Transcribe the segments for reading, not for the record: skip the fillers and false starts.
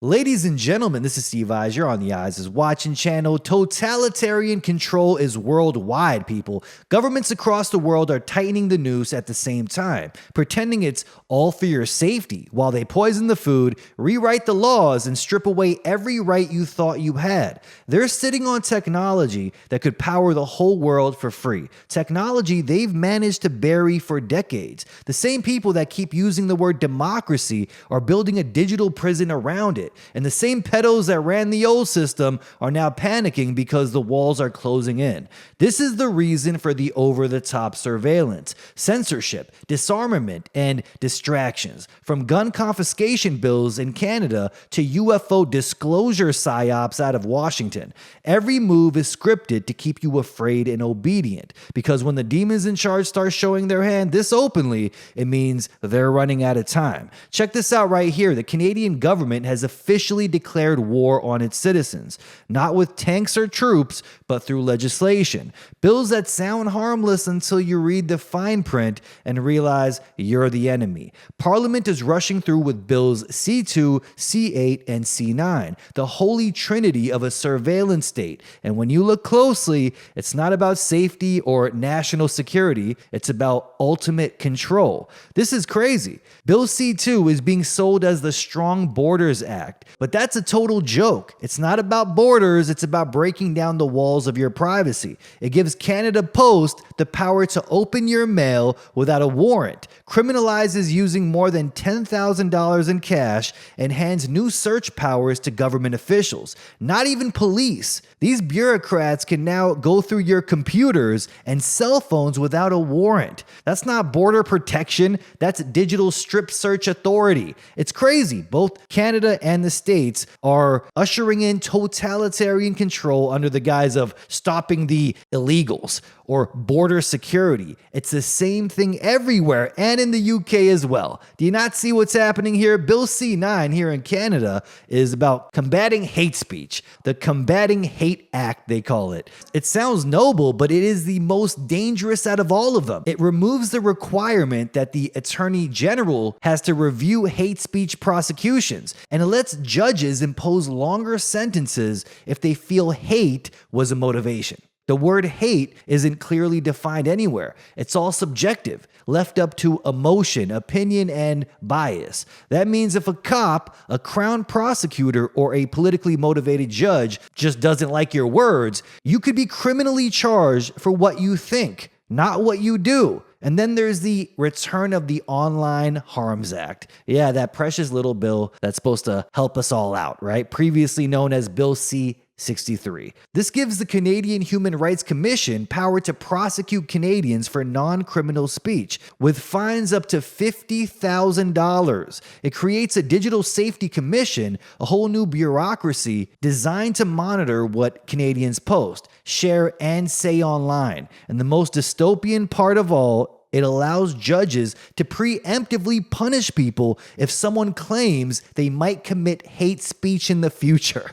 Ladies and gentlemen, this is Steve Eyes. You're on the EyesIsWatchin channel. Totalitarian control is worldwide, people. Governments across the world are tightening the noose at the same time, pretending it's all for your safety, while they poison the food, rewrite the laws, and strip away every right you thought you had. They're sitting on technology that could power the whole world for free. Technology they've managed to bury for decades. The same people that keep using the word democracy are building a digital prison around it. And the same pedos that ran the old system are now panicking because the walls are closing in. This is the reason for the over-the-top surveillance, censorship, disarmament, and distractions. From gun confiscation bills in Canada to UFO disclosure psy-ops out of Washington. Every move is scripted to keep you afraid and obedient. Because when the demons in charge start showing their hand this openly, it means they're running out of time. Check this out right here. The Canadian government has officially declared war on its citizens, not with tanks or troops, but through legislation. Bills that sound harmless until you read the fine print and realize you're the enemy. Parliament is rushing through with bills C2, C8, and C9, the holy trinity of a surveillance state. And when you look closely, it's not about safety or national security, it's about ultimate control. This is crazy. Bill C2 is being sold as the Strong Borders Act, but that's a total joke. It's not about borders, it's about breaking down the walls of your privacy. It gives Canada Post the power to open your mail without a warrant, criminalizes using more than $10,000 in cash, and hands new search powers to government officials. Not even police. These bureaucrats can now go through your computers and cell phones without a warrant. That's not border protection, that's digital strip search authority. It's crazy. Both Canada and the States are ushering in totalitarian control under the guise of stopping the illegals or border security. It's the same thing everywhere and in the UK as well. Do you not see what's happening here? Bill C9 here in Canada is about combating hate speech, the Combating Hate Act, they call it. It sounds noble, but it is the most dangerous out of all of them. It removes the requirement that the Attorney General has to review hate speech prosecutions, and it lets judges impose longer sentences if they feel hate was a motivation. The word hate isn't clearly defined anywhere. It's all subjective, left up to emotion, opinion, and bias. That means if a cop, a crown prosecutor, or a politically motivated judge just doesn't like your words, you could be criminally charged for what you think, not what you do. And then there's the Return of the Online Harms Act. Yeah, that precious little bill that's supposed to help us all out, right? Previously known as Bill C-63. This gives the Canadian Human Rights Commission power to prosecute Canadians for non-criminal speech, with fines up to $50,000. It creates a digital safety commission, a whole new bureaucracy designed to monitor what Canadians post, share, and say online. And the most dystopian part of all, it allows judges to preemptively punish people if someone claims they might commit hate speech in the future.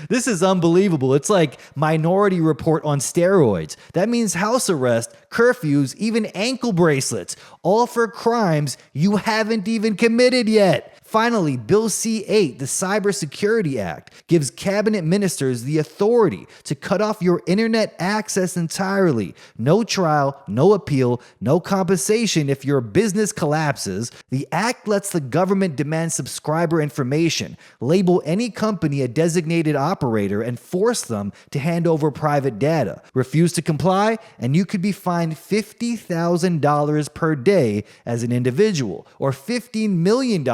This is unbelievable. It's like Minority Report on steroids. That means house arrest, curfews, even ankle bracelets, all for crimes you haven't even committed yet. Finally, Bill C-8, the Cybersecurity Act, gives cabinet ministers the authority to cut off your internet access entirely. No trial, no appeal, no compensation if your business collapses. The act lets the government demand subscriber information, label any company a designated operator, and force them to hand over private data. Refuse to comply, and you could be fined $50,000 per day as an individual, or $15 million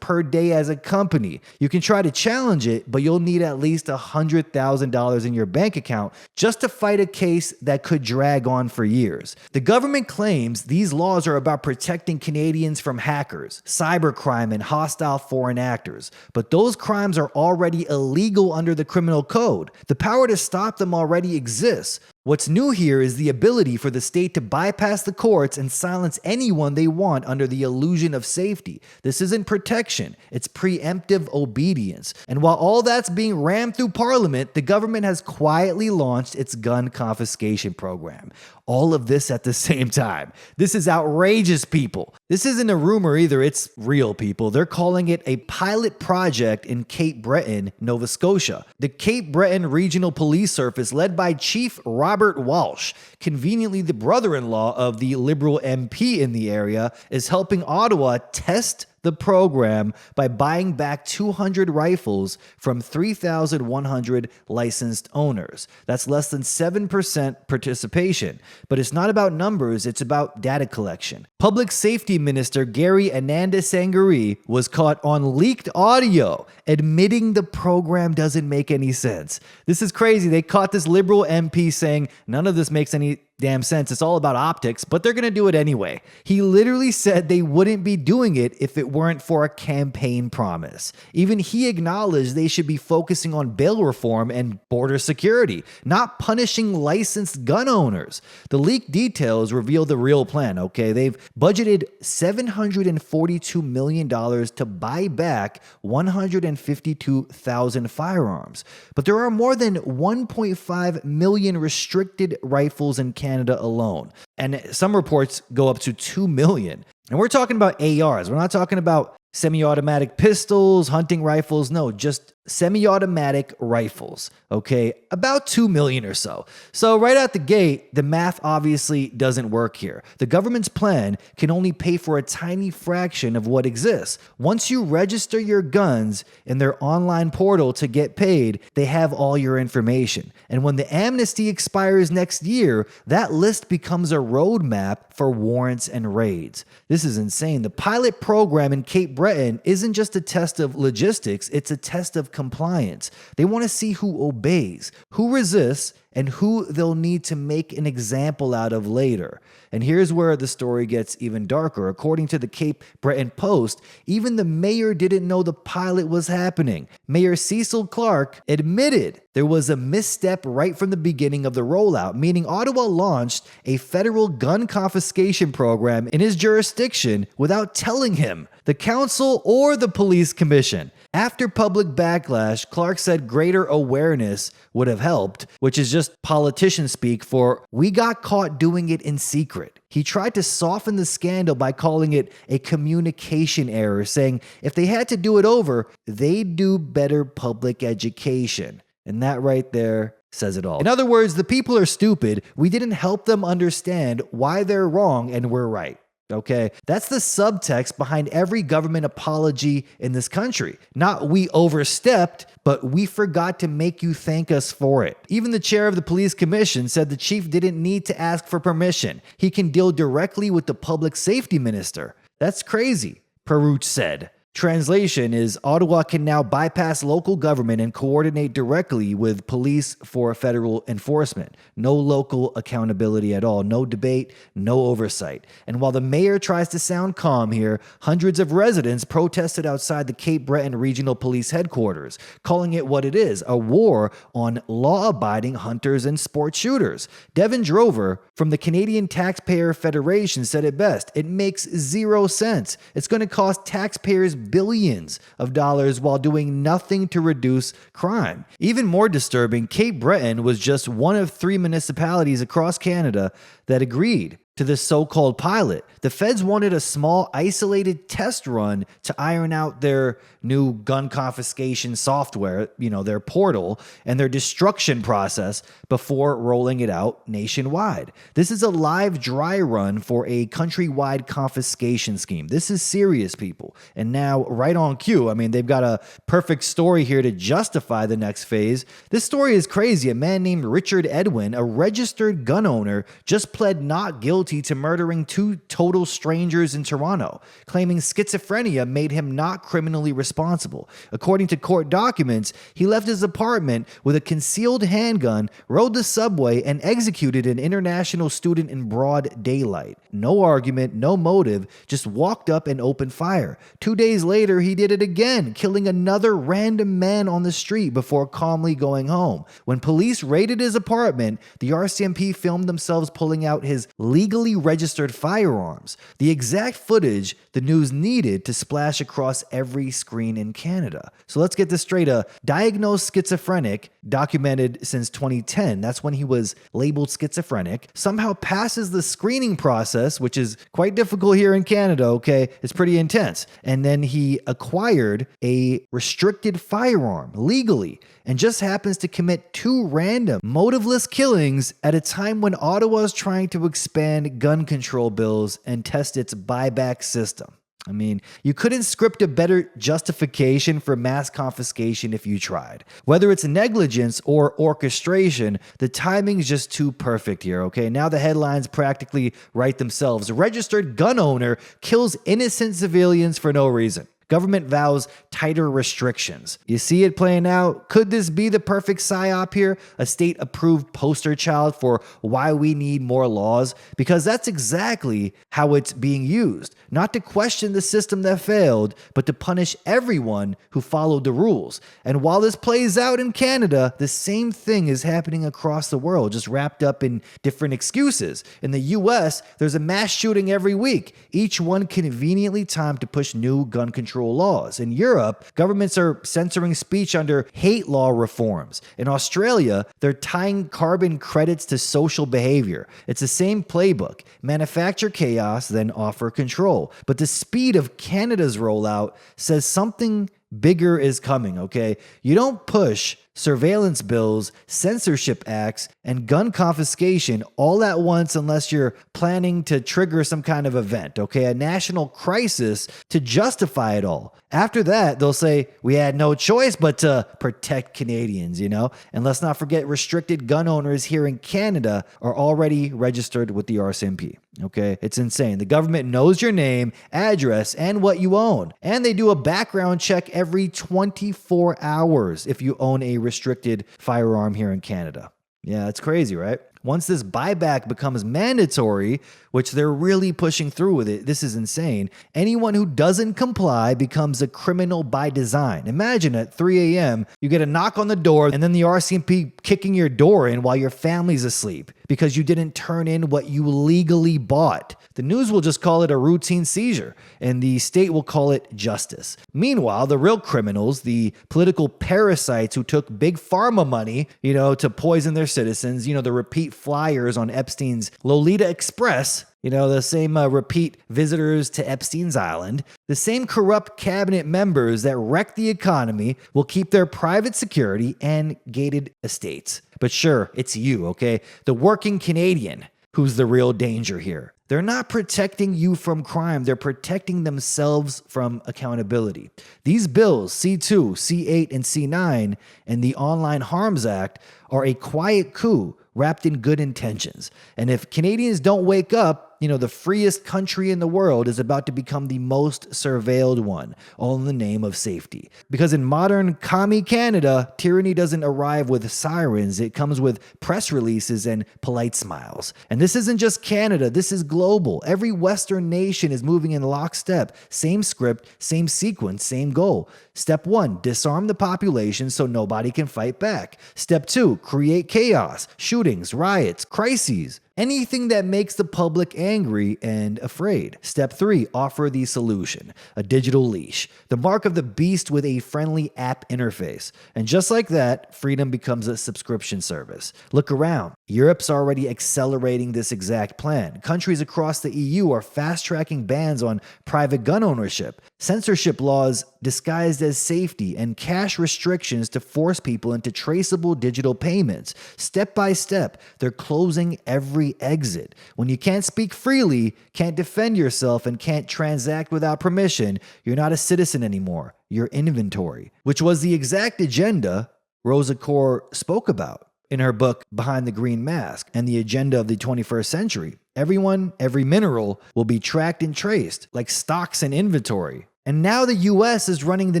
per day as a company. You can try to challenge it, but you'll need at least $100,000 in your bank account just to fight a case that could drag on for years. The government claims these laws are about protecting Canadians from hackers, cybercrime, and hostile foreign actors, but those crimes are already illegal under the criminal code. The power to stop them already exists. What's new here is the ability for the state to bypass the courts and silence anyone they want under the illusion of safety. This isn't protection, it's preemptive obedience. And while all that's being rammed through Parliament, the government has quietly launched its gun confiscation program. All of this at the same time. This is outrageous, people. This isn't a rumor either, it's real, people. They're calling it a pilot project in Cape Breton, Nova Scotia. The Cape Breton Regional Police Service, led by Chief Robert Walsh, conveniently the brother-in-law of the Liberal MP in the area, is helping Ottawa test the program by buying back 200 rifles from 3,100 licensed owners. That's less than 7% participation. But it's not about numbers, it's about data collection. Public Safety Minister Gary Anandasangari was caught on leaked audio admitting the program doesn't make any sense. This is crazy. They caught this Liberal MP saying none of this makes any damn sense. It's all about optics, but they're going to do it anyway. He literally said they wouldn't be doing it if it weren't for a campaign promise. Even he acknowledged they should be focusing on bail reform and border security, not punishing licensed gun owners. The leaked details reveal the real plan, okay? They've budgeted $742 million to buy back 152,000 firearms. But there are more than 1.5 million restricted rifles in Canada alone. And some reports go up to 2 million. And we're talking about ARs. We're not talking about semi-automatic pistols, hunting rifles. No, just semi-automatic rifles, okay? About 2 million or so. So right out the gate, the math obviously doesn't work here. The government's plan can only pay for a tiny fraction of what exists. Once you register your guns in their online portal to get paid, they have all your information. And when the amnesty expires next year, that list becomes a roadmap for warrants and raids. This is insane. The pilot program in Cape Breton isn't just a test of logistics, it's a test of compliance. They want to see who obeys, who resists, and who they'll need to make an example out of later. And here's where the story gets even darker. According to the Cape Breton Post, even the mayor didn't know the pilot was happening. Mayor Cecil Clark admitted there was a misstep right from the beginning of the rollout, meaning Ottawa launched a federal gun confiscation program in his jurisdiction without telling him, the council, or the police commission. After public backlash, Clark said greater awareness would have helped, which is just politician speak for we got caught doing it in secret. He tried to soften the scandal by calling it a communication error, saying if they had to do it over, they'd do better public education. And that right there says it all. In other words, the people are stupid. We didn't help them understand why they're wrong and we're right. Okay, that's the subtext behind every government apology in this country. Not we overstepped, but we forgot to make you thank us for it. Even the chair of the police commission said the chief didn't need to ask for permission. He can deal directly with the public safety minister. That's crazy, Peruch said. Translation is Ottawa can now bypass local government and coordinate directly with police for federal enforcement. No local accountability at all. No debate, no oversight. And while the mayor tries to sound calm here, hundreds of residents protested outside the Cape Breton Regional Police Headquarters, calling it what it is, a war on law-abiding hunters and sport shooters. Devin Drover from the Canadian Taxpayer Federation said it best. It makes zero sense. It's going to cost taxpayers billions of dollars while doing nothing to reduce crime. Even more disturbing, Cape Breton was just one of 3 municipalities across Canada that agreed to this so-called pilot. The feds wanted a small, isolated test run to iron out their new gun confiscation software, their portal, and their destruction process before rolling it out nationwide. This is a live dry run for a countrywide confiscation scheme. This is serious, people. And now, right on cue, they've got a perfect story here to justify the next phase. This story is crazy. A man named Richard Edwin, a registered gun owner, just pled not guilty to murdering 2 total strangers in Toronto, claiming schizophrenia made him not criminally responsible. According to court documents, he left his apartment with a concealed handgun, rode the subway, and executed an international student in broad daylight. No argument, no motive, just walked up and opened fire. 2 days later, he did it again, killing another random man on the street before calmly going home. When police raided his apartment, the RCMP filmed themselves pulling out his legally legally registered firearms. The exact footage the news needed to splash across every screen in Canada. So let's get this straight. A diagnosed schizophrenic, documented since 2010, that's when he was labeled schizophrenic, somehow passes the screening process, which is quite difficult here in Canada, okay? It's pretty intense. And then he acquired a restricted firearm legally and just happens to commit 2 random, motiveless killings at a time when Ottawa is trying to expand gun control bills and test its buyback system. I mean, you couldn't script a better justification for mass confiscation if you tried. Whether it's negligence or orchestration, the timing is just too perfect here, okay? Now the headlines practically write themselves. A registered gun owner kills innocent civilians for no reason. Government vows tighter restrictions. You see it playing out? Could this be the perfect psy-op here? A state-approved poster child for why we need more laws? Because that's exactly how it's being used. Not to question the system that failed, but to punish everyone who followed the rules. And while this plays out in Canada, the same thing is happening across the world, just wrapped up in different excuses. In the US, there's a mass shooting every week, each one conveniently timed to push new gun control laws. In Europe, governments are censoring speech under hate law reforms. In Australia, they're tying carbon credits to social behavior. It's the same playbook. Manufacture chaos, then offer control. But the speed of Canada's rollout says something bigger is coming, okay? You don't push surveillance bills, censorship acts, and gun confiscation all at once unless you're planning to trigger some kind of event, okay? A national crisis to justify it all. After that, they'll say, we had no choice but to protect Canadians, you know? And let's not forget restricted gun owners here in Canada are already registered with the RCMP, okay? It's insane. The government knows your name, address, and what you own. And they do a background check every 24 hours if you own a restricted firearm here in Canada. Yeah, it's crazy, right? Once this buyback becomes mandatory, which they're really pushing through with it, this is insane. Anyone who doesn't comply becomes a criminal by design. Imagine at 3 a.m., you get a knock on the door and then the RCMP kicking your door in while your family's asleep because you didn't turn in what you legally bought. The news will just call it a routine seizure, and the state will call it justice. Meanwhile, the real criminals, the political parasites who took big pharma money, to poison their citizens, the repeat flyers on Epstein's Lolita Express, the same repeat visitors to Epstein's Island, the same corrupt cabinet members that wreck the economy will keep their private security and gated estates. But sure, it's you, okay? The working Canadian who's the real danger here. They're not protecting you from crime. They're protecting themselves from accountability. These bills, C2, C8, and C9, and the Online Harms Act are a quiet coup wrapped in good intentions. And if Canadians don't wake up, the freest country in the world is about to become the most surveilled one, all in the name of safety. Because in modern commie Canada, tyranny doesn't arrive with sirens. It comes with press releases and polite smiles. And this isn't just Canada. This is global. Every Western nation is moving in lockstep. Same script, same sequence, same goal. Step 1, disarm the population so nobody can fight back. Step 2, create chaos, shootings, riots, crises. Anything that makes the public angry and afraid. Step 3, offer the solution, a digital leash, the mark of the beast with a friendly app interface. And just like that, freedom becomes a subscription service. Look around. Europe's already accelerating this exact plan. Countries across the EU are fast-tracking bans on private gun ownership, censorship laws disguised as safety, and cash restrictions to force people into traceable digital payments. Step by step, they're closing every exit. When you can't speak freely, can't defend yourself, and can't transact without permission, you're not a citizen anymore. You're inventory, which was the exact agenda Rosa Kohr spoke about in her book Behind the Green Mask and the Agenda of the 21st Century. Everyone, every mineral will be tracked and traced, like stocks and inventory. And now the US is running the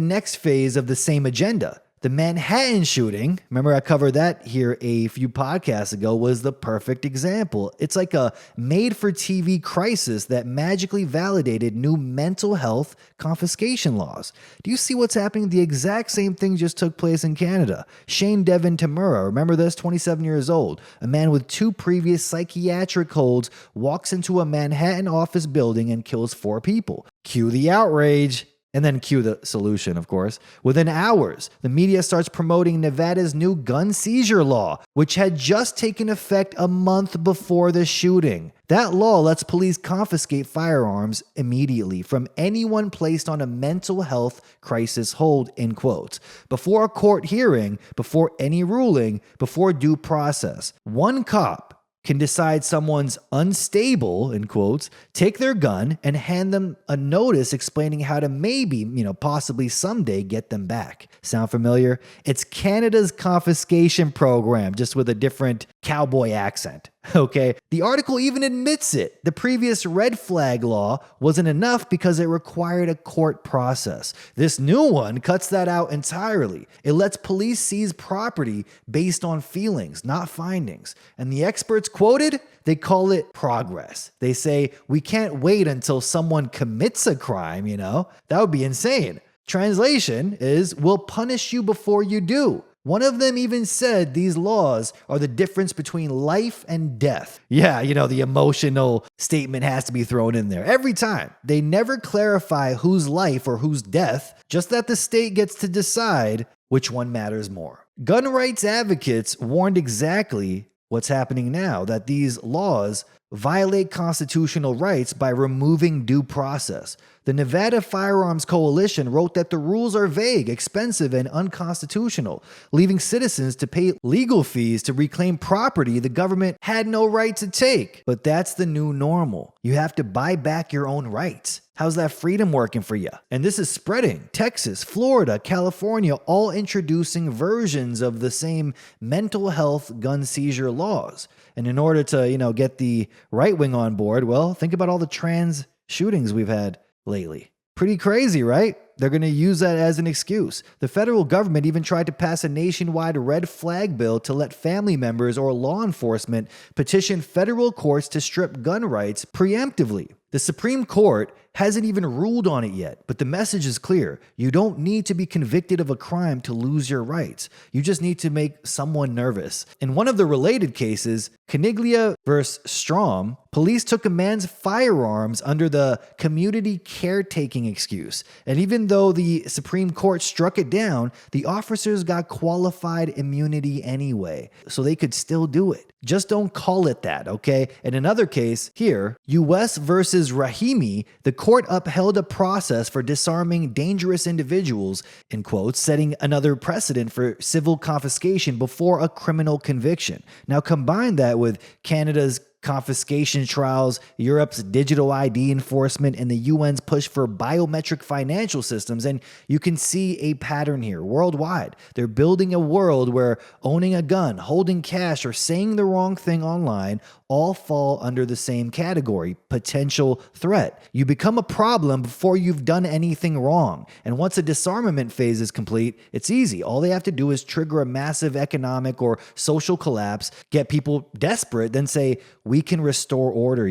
next phase of the same agenda. The Manhattan shooting, remember I covered that here a few podcasts ago, was the perfect example. It's like a made-for-TV crisis that magically validated new mental health confiscation laws. Do you see what's happening? The exact same thing just took place in Canada. Shane Devin Tamura, remember this, 27 years old, a man with 2 previous psychiatric holds, walks into a Manhattan office building and kills 4 people. Cue the outrage. And then cue the solution, of course. Within hours, the media starts promoting Nevada's new gun seizure law, which had just taken effect a month before the shooting. That law lets police confiscate firearms immediately from anyone placed on a mental health crisis hold, in quotes, before a court hearing, before any ruling, before due process. One cop can decide someone's unstable, in quotes, take their gun and hand them a notice explaining how to maybe, possibly someday get them back. Sound familiar? It's Canada's confiscation program, just with a different cowboy accent. Okay, the article even admits it. The previous red flag law wasn't enough because it required a court process. This new one cuts that out entirely. It lets police seize property based on feelings, not findings. And the experts quoted, they call it progress. They say, we can't wait until someone commits a crime, That would be insane. Translation is, we'll punish you before you do. One of them even said these laws are the difference between life and death. Yeah, the emotional statement has to be thrown in there every time. They never clarify whose life or whose death, just that the state gets to decide which one matters more. Gun rights advocates warned exactly what's happening now, that these laws violate constitutional rights by removing due process. The Nevada Firearms Coalition wrote that the rules are vague, expensive, and unconstitutional, leaving citizens to pay legal fees to reclaim property the government had no right to take. But that's the new normal. You have to buy back your own rights. How's that freedom working for you? And this is spreading. Texas, Florida, California, all introducing versions of the same mental health gun seizure laws. And in order to, get the right wing on board, well, think about all the trans shootings we've had lately. Pretty crazy, right? They're going to use that as an excuse. The federal government even tried to pass a nationwide red flag bill to let family members or law enforcement petition federal courts to strip gun rights preemptively. The Supreme Court hasn't even ruled on it yet, but the message is clear. You don't need to be convicted of a crime to lose your rights. You just need to make someone nervous. In one of the related cases, Caniglia versus Strom, police took a man's firearms under the community caretaking excuse. And even though the Supreme Court struck it down, the officers got qualified immunity anyway, so they could still do it. Just don't call it that, okay? In another case, here, U.S. versus Rahimi, the court upheld a process for disarming dangerous individuals, in quotes, setting another precedent for civil confiscation before a criminal conviction. Now combine that with Canada's confiscation trials, Europe's digital ID enforcement, and the UN's push for biometric financial systems, and you can see a pattern here worldwide. They're building a world where owning a gun, holding cash, or saying the wrong thing online all fall under the same category, potential threat. You become a problem before you've done anything wrong. And once a disarmament phase is complete, it's easy. All they have to do is trigger a massive economic or social collapse, get people desperate, then say, we can restore order,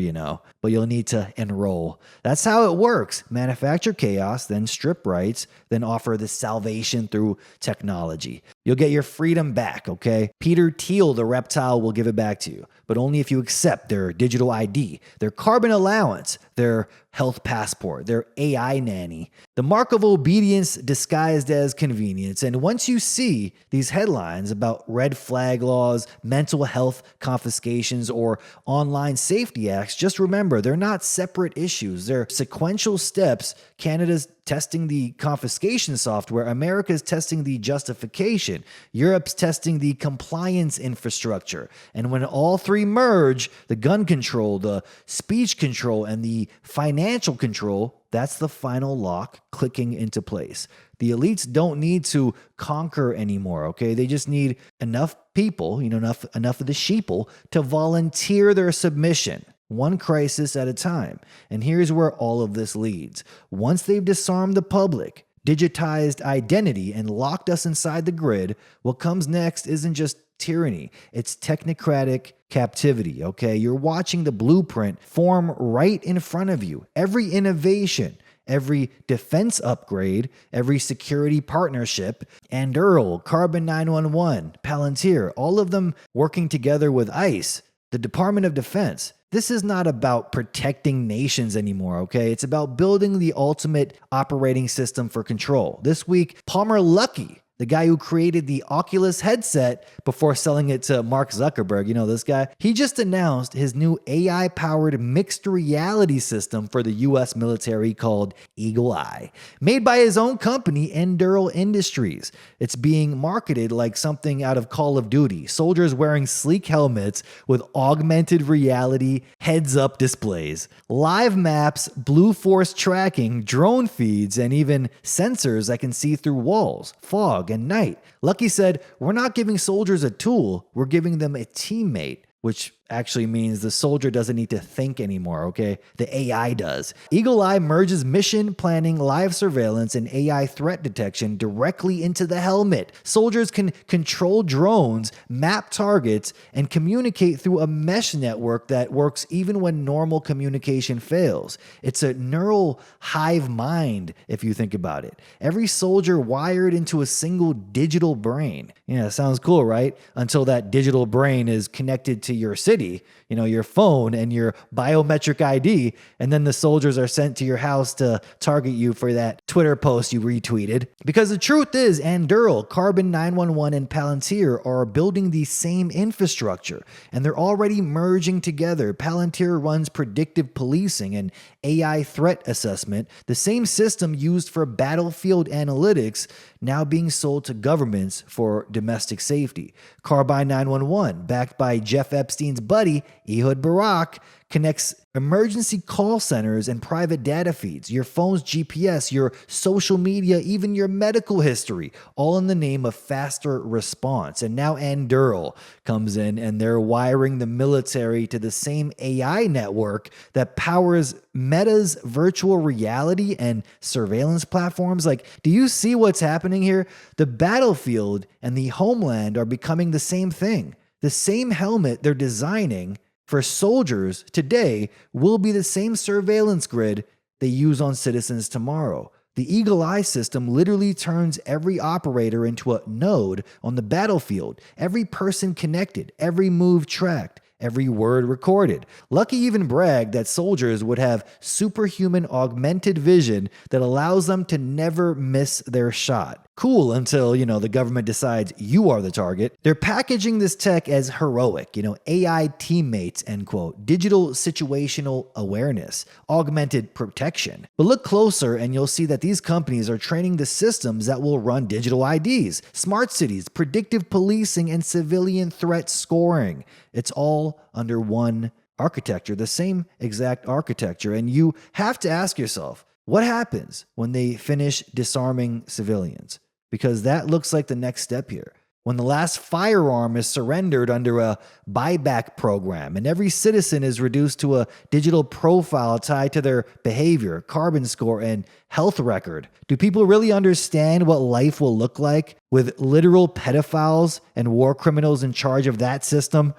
but you'll need to enroll. That's how it works. Manufacture chaos, then strip rights, then offer the salvation through technology. You'll get your freedom back, okay? Peter Thiel, the reptile, will give it back to you, but only if you accept their digital ID, their carbon allowance, their health passport, their AI nanny, the mark of obedience disguised as convenience. And once you see these headlines about red flag laws, mental health confiscations, or online safety acts, just remember they're not separate issues. They're sequential steps. Canada's testing the confiscation software, America's testing the justification, Europe's testing the compliance infrastructure. And when all three merge, the gun control, the speech control, and the financial control, that's the final lock clicking into place. The elites don't need to conquer anymore, okay? They just need enough people, enough of the sheeple to volunteer their submission. One crisis at a time. And here's where all of this leads. Once they've disarmed the public, digitized identity and locked us inside the grid, what comes next isn't just tyranny, it's technocratic captivity, okay? You're watching the blueprint form right in front of you. Every innovation, every defense upgrade, every security partnership, Anduril, Carbon 911, Palantir, all of them working together with ICE, the Department of Defense. This is not about protecting nations anymore, okay? It's about building the ultimate operating system for control. This week, Palmer Luckey, the guy who created the Oculus headset before selling it to Mark Zuckerberg, you know this guy? He just announced his new AI-powered mixed reality system for the US military called Eagle Eye, made by his own company, Anduril Industries. It's being marketed like something out of Call of Duty, soldiers wearing sleek helmets with augmented reality heads-up displays, live maps, blue force tracking, drone feeds, and even sensors that can see through walls, fog, and night. Luckey said, "We're not giving soldiers a tool, we're giving them a teammate," which actually means the soldier doesn't need to think anymore, okay? The AI does. Eagle Eye merges mission planning, live surveillance, and AI threat detection directly into the helmet. Soldiers can control drones, map targets, and communicate through a mesh network that works even when normal communication fails. It's a neural hive mind, if you think about it. Every soldier wired into a single digital brain. Yeah, sounds cool, right? Until that digital brain is connected to your city, you know, your phone and your biometric ID, and then the soldiers are sent to your house to target you for that Twitter post you retweeted. Because the truth is, Anduril, Carbon 911, and Palantir are building the same infrastructure, and they're already merging together. Palantir runs predictive policing and AI threat assessment, the same system used for battlefield analytics, now being sold to governments for domestic safety. Carbine 911, backed by Jeff Epstein's buddy, Ehud Barak, connects emergency call centers and private data feeds, your phone's GPS, your social media, even your medical history, all in the name of faster response. And now Anduril comes in and they're wiring the military to the same AI network that powers Meta's virtual reality and surveillance platforms. Like, do you see what's happening here? The battlefield and the homeland are becoming the same thing. The same helmet they're designing for soldiers today will be the same surveillance grid they use on citizens tomorrow. The Eagle Eye system literally turns every operator into a node on the battlefield, every person connected, every move tracked, every word recorded. Luckey even bragged that soldiers would have superhuman augmented vision that allows them to never miss their shot. Cool until, the government decides you are the target. They're packaging this tech as heroic, AI teammates, end quote, digital situational awareness, augmented protection. But look closer and you'll see that these companies are training the systems that will run digital IDs, smart cities, predictive policing, and civilian threat scoring. It's all under one architecture, the same exact architecture. And you have to ask yourself, what happens when they finish disarming civilians? Because that looks like the next step here. When the last firearm is surrendered under a buyback program and every citizen is reduced to a digital profile tied to their behavior, carbon score, and health record. Do people really understand what life will look like with literal pedophiles and war criminals in charge of that system?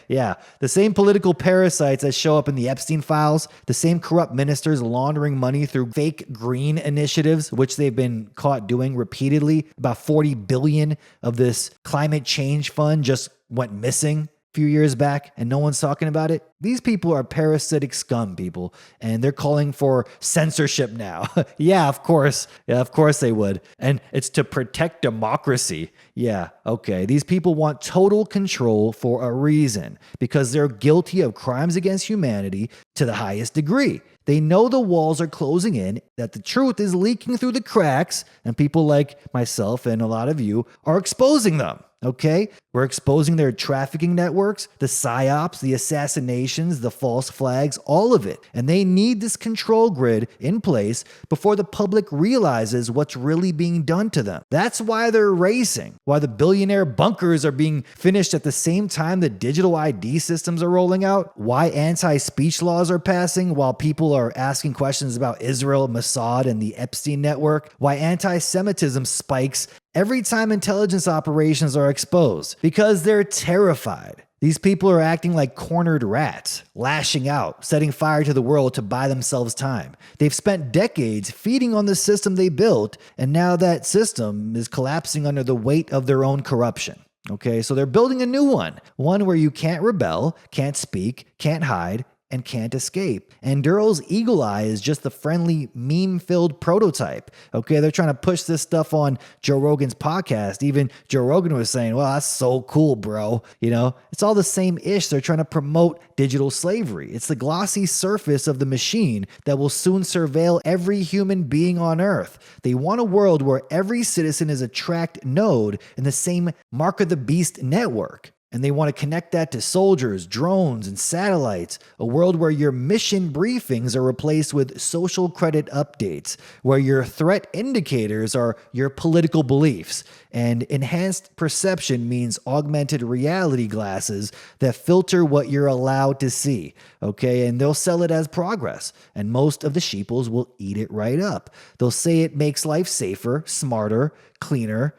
Yeah, the same political parasites that show up in the Epstein files, the same corrupt ministers laundering money through fake green initiatives, which they've been caught doing repeatedly. About 40 billion of this climate change fund just went missing a few years back and no one's talking about it. These people are parasitic scum, people, and they're calling for censorship now. Yeah, of course they would. And it's to protect democracy. Yeah, okay. These people want total control for a reason, because they're guilty of crimes against humanity to the highest degree. They know the walls are closing in, that the truth is leaking through the cracks, and people like myself and a lot of you are exposing them. okay? We're exposing their trafficking networks, the psy-ops, the assassinations, the false flags, all of it. And they need this control grid in place before the public realizes what's really being done to them. That's why they're racing, why the billionaire bunkers are being finished at the same time the digital ID systems are rolling out, why anti-speech laws are passing while people are asking questions about Israel, Mossad, and the Epstein network, why anti-Semitism spikes every time intelligence operations are exposed, because they're terrified. These people are acting like cornered rats, lashing out, setting fire to the world to buy themselves time. They've spent decades feeding on the system they built, and now that system is collapsing under the weight of their own corruption. Okay, so they're building a new one where you can't rebel, can't speak, can't hide, and can't escape. Anduril's Eagle Eye is just the friendly, meme-filled prototype. Okay, they're trying to push this stuff on Joe Rogan's podcast. Even Joe Rogan was saying, well, that's so cool, bro. You know, it's all the same ish. They're trying to promote digital slavery. It's the glossy surface of the machine that will soon surveil every human being on Earth. They want a world where every citizen is a tracked node in the same Mark of the Beast network. And they want to connect that to soldiers, drones, and satellites. A world where your mission briefings are replaced with social credit updates, where your threat indicators are your political beliefs. And enhanced perception means augmented reality glasses that filter what you're allowed to see. Okay, and they'll sell it as progress. And most of the sheeples will eat it right up. They'll say it makes life safer, smarter, cleaner,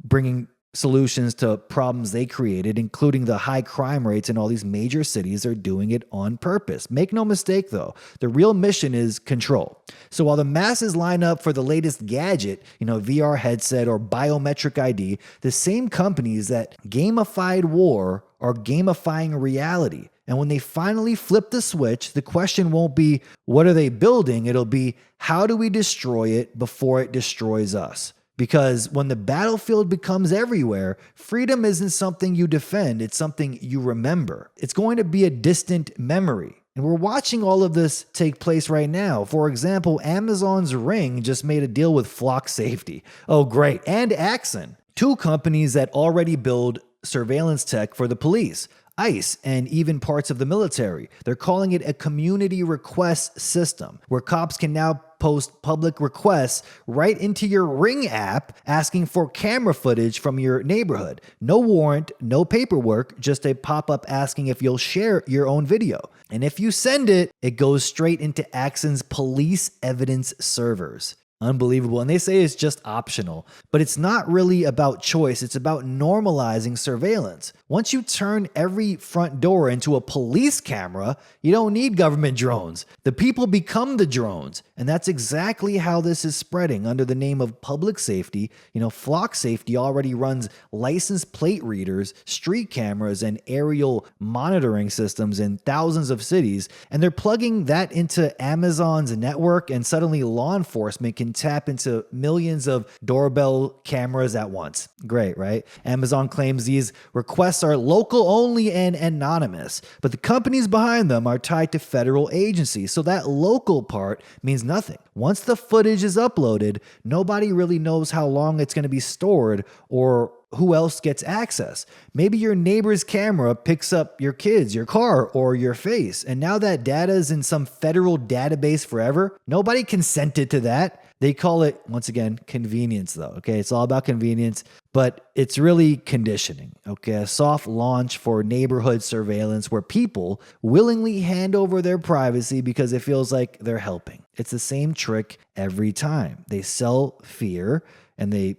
bringing solutions to problems they created, including the high crime rates in all these major cities. Are doing it on purpose. Make no mistake, though, the real mission is control. So while the masses line up for the latest gadget, VR headset or biometric ID, the same companies that gamified war are gamifying reality. And when they finally flip the switch, the question won't be, what are they building? It'll be, how do we destroy it before it destroys us? Because when the battlefield becomes everywhere, freedom isn't something you defend, it's something you remember. It's going to be a distant memory. And we're watching all of this take place right now. For example, Amazon's Ring just made a deal with Flock Safety. Oh, great. And Axon, two companies that already build surveillance tech for the police, ICE, and even parts of the military. They're calling it a community request system, where cops can now post public requests right into your Ring app asking for camera footage from your neighborhood. No warrant, no paperwork, just a pop-up asking if you'll share your own video. And if you send it, it goes straight into Axon's police evidence servers. Unbelievable. And they say it's just optional, but it's not really about choice. It's about normalizing surveillance. Once you turn every front door into a police camera, you don't need government drones. The people become the drones. And that's exactly how this is spreading under the name of public safety. Flock Safety already runs license plate readers, street cameras, and aerial monitoring systems in thousands of cities. And they're plugging that into Amazon's network, and suddenly law enforcement can tap into millions of doorbell cameras at once. Great, right? Amazon claims these requests are local only and anonymous, but the companies behind them are tied to federal agencies, so that local part means nothing. Once the footage is uploaded, nobody really knows how long it's going to be stored or who else gets access. Maybe your neighbor's camera picks up your kids, your car, or your face, and now that data is in some federal database forever. Nobody consented to that. They call it, once again, convenience, though. Okay, it's all about convenience, but it's really conditioning. Okay, a soft launch for neighborhood surveillance where people willingly hand over their privacy because it feels like they're helping. It's the same trick every time. They sell fear, and they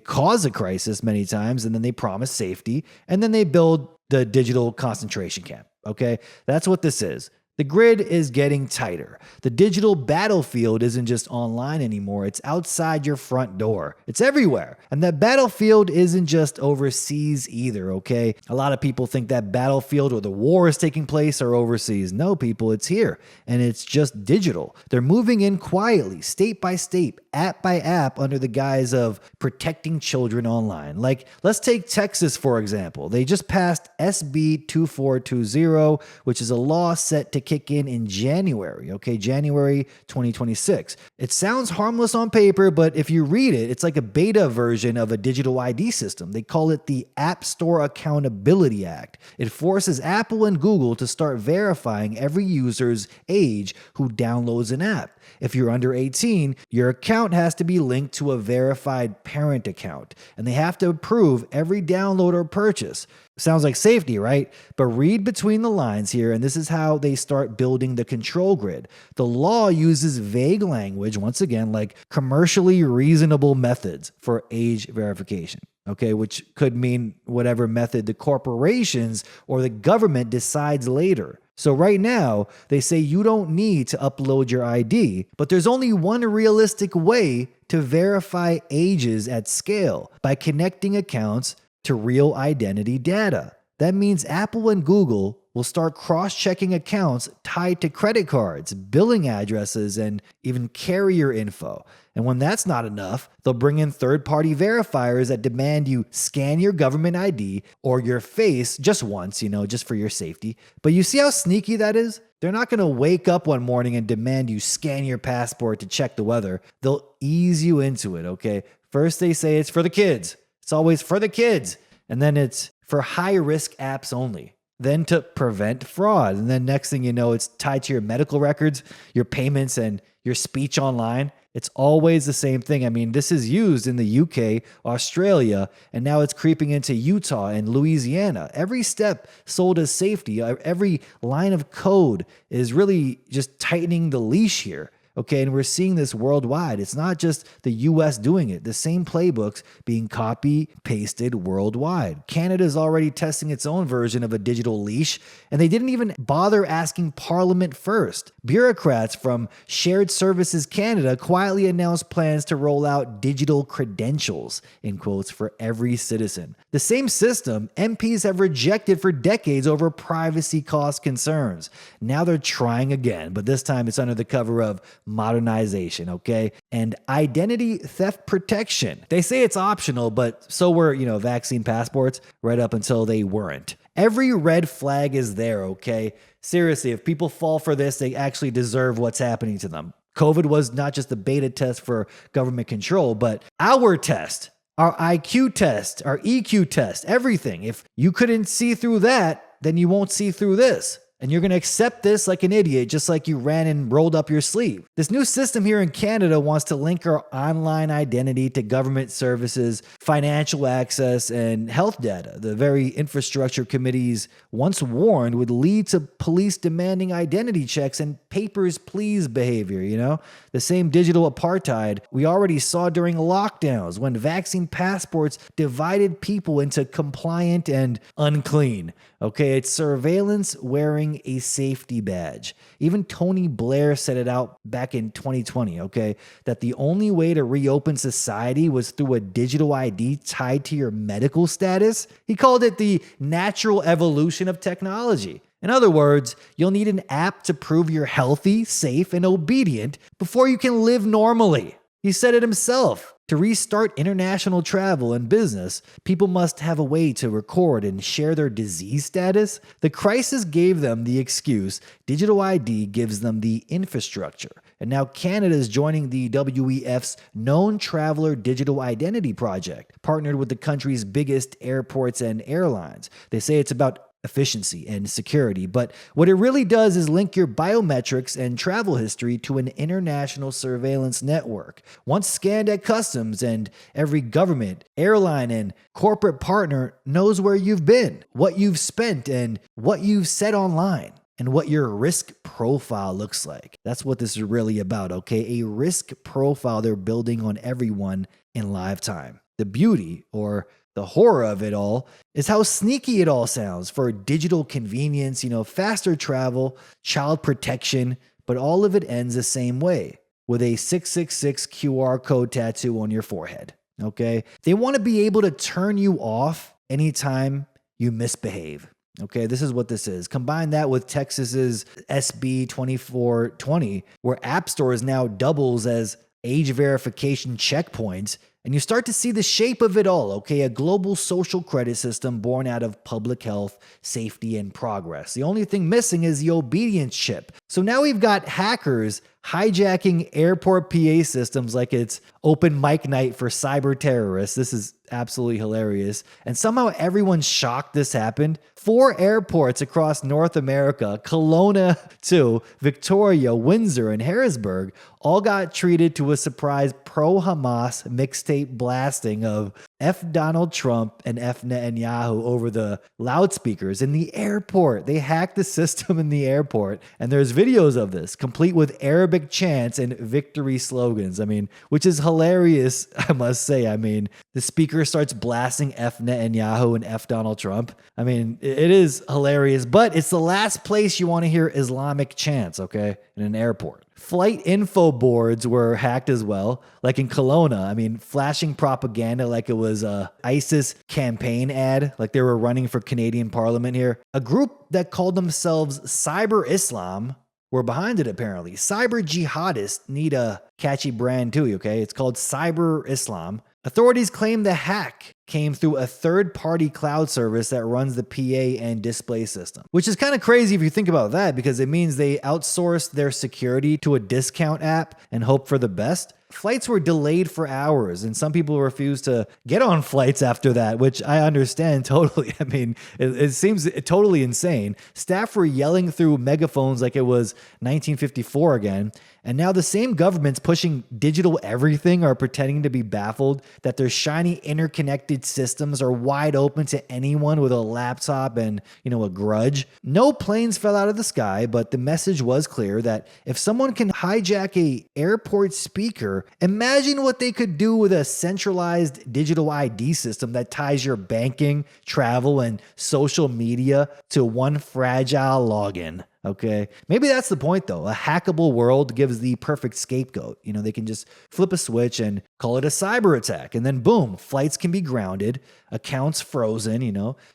cause a crisis many times, and then they promise safety, and then they build the digital concentration camp. Okay, that's what this is. The grid is getting tighter. The digital battlefield isn't just online anymore. It's outside your front door. It's everywhere. And that battlefield isn't just overseas either, okay? A lot of people think that battlefield or the war is taking place are overseas. No, people, it's here. And it's just digital. They're moving in quietly, state by state, app by app, under the guise of protecting children online. Like, let's take Texas, for example. They just passed SB 2420, which is a law set to kick in January, okay, January 2026. It sounds harmless on paper, but if you read it, it's like a beta version of a digital ID system. They call it the App Store Accountability Act. It forces Apple and Google to start verifying every user's age who downloads an app. If you're under 18, your account has to be linked to a verified parent account, and they have to approve every download or purchase. Sounds like safety, right? But read between the lines here, and this is how they start building the control grid. The law uses vague language, once again, like commercially reasonable methods for age verification, okay, which could mean whatever method the corporations or the government decides later. So right now, they say you don't need to upload your ID, but there's only one realistic way to verify ages at scale: by connecting accounts to real identity data. That means Apple and Google will start cross-checking accounts tied to credit cards, billing addresses, and even carrier info. And when that's not enough, they'll bring in third-party verifiers that demand you scan your government ID or your face just once, just for your safety. But you see how sneaky that is? They're not going to wake up one morning and demand you scan your passport to check the weather. They'll ease you into it, okay? First they say it's for the kids. It's always for the kids. And then it's for high-risk apps only. Then to prevent fraud. And then next thing you know, it's tied to your medical records, your payments, and your speech online. It's always the same thing. I mean, this is used in the UK, Australia, and now it's creeping into Utah and Louisiana. Every step sold as safety, every line of code is really just tightening the leash here. Okay, and we're seeing this worldwide. It's not just the US doing it. The same playbooks being copy-pasted worldwide. Canada's already testing its own version of a digital leash, and they didn't even bother asking Parliament first. Bureaucrats from Shared Services Canada quietly announced plans to roll out digital credentials, in quotes, for every citizen. The same system MPs have rejected for decades over privacy cost concerns. Now they're trying again, but this time it's under the cover of modernization, okay? And identity theft protection. They say it's optional, but so were, vaccine passports right up until they weren't. Every red flag is there, okay? Seriously, if people fall for this, they actually deserve what's happening to them. COVID was not just a beta test for government control, but our test, our IQ test, our EQ test, everything. If you couldn't see through that, then you won't see through this. And you're going to accept this like an idiot, just like you ran and rolled up your sleeve. This new system here in Canada wants to link our online identity to government services, financial access, and health data. The very infrastructure committees once warned would lead to police demanding identity checks and papers, please behavior, The same digital apartheid we already saw during lockdowns when vaccine passports divided people into compliant and unclean. Okay, it's surveillance wearing a safety badge. Even Tony Blair said it out back in 2020, okay, that the only way to reopen society was through a digital ID tied to your medical status. He called it the natural evolution of technology. In other words, you'll need an app to prove you're healthy, safe, and obedient before you can live normally. He said it himself. To restart international travel and business, people must have a way to record and share their disease status. The crisis gave them the excuse. Digital ID gives them the infrastructure. And now Canada is joining the WEF's Known Traveler Digital Identity Project, partnered with the country's biggest airports and airlines. They say it's about efficiency and security, but what it really does is link your biometrics and travel history to an international surveillance network. Once scanned at customs, and every government, airline, and corporate partner knows where you've been, what you've spent, and what you've said online, and what your risk profile looks like. That's what this is really about, okay? A risk profile they're building on everyone in live time. The beauty, or the horror of it all, is how sneaky it all sounds for digital convenience, faster travel, child protection, but all of it ends the same way, with a 666 QR code tattoo on your forehead, okay? They want to be able to turn you off anytime you misbehave. Okay, this is what this is. Combine that with Texas's SB 2420, where App Stores now doubles as age verification checkpoints, And you start to see the shape of it all, okay? A global social credit system born out of public health, safety, and progress. The only thing missing is the obedience chip. So now we've got hackers hijacking airport PA systems like it's open mic night for cyber terrorists. This is absolutely hilarious. And somehow everyone's shocked this happened. 4 airports across North America, Kelowna too, Victoria, Windsor, and Harrisburg, all got treated to a surprise pro-Hamas mixtape blasting of F. Donald Trump and F. Netanyahu over the loudspeakers in the airport. They hacked the system in the airport, and there's videos of this, complete with Arabic chants and victory slogans. I mean, which is hilarious, I must say. I mean, the speaker starts blasting F. Netanyahu and F. Donald Trump. I mean, it is hilarious, but it's the last place you want to hear Islamic chants, okay, in an airport. Flight info boards were hacked as well, like in Kelowna. I mean, flashing propaganda like it was a ISIS campaign ad, like they were running for Canadian Parliament here. A group that called themselves Cyber Islam were behind it, apparently. Cyber jihadists need a catchy brand too, okay? It's called Cyber Islam. Authorities claim the hack came through a third-party cloud service that runs the PA and display system, which is kind of crazy if you think about that, because it means they outsourced their security to a discount app and hope for the best. Flights were delayed for hours, and some people refused to get on flights after that, which I understand totally. I mean, it seems totally insane. Staff were yelling through megaphones like it was 1954 again, and now the same governments pushing digital everything are pretending to be baffled that their shiny interconnected systems are wide open to anyone with a laptop and, a grudge. No planes fell out of the sky, but the message was clear that if someone can hijack a airport speaker, imagine what they could do with a centralized digital ID system that ties your banking, travel, and social media to one fragile login. Okay, maybe that's the point though. A hackable world gives the perfect scapegoat. They can just flip a switch and call it a cyber attack, and then boom, flights can be grounded, accounts frozen,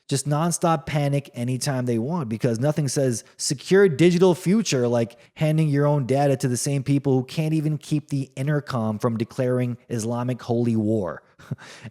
just nonstop panic anytime they want, because nothing says secure digital future like handing your own data to the same people who can't even keep the intercom from declaring Islamic holy war.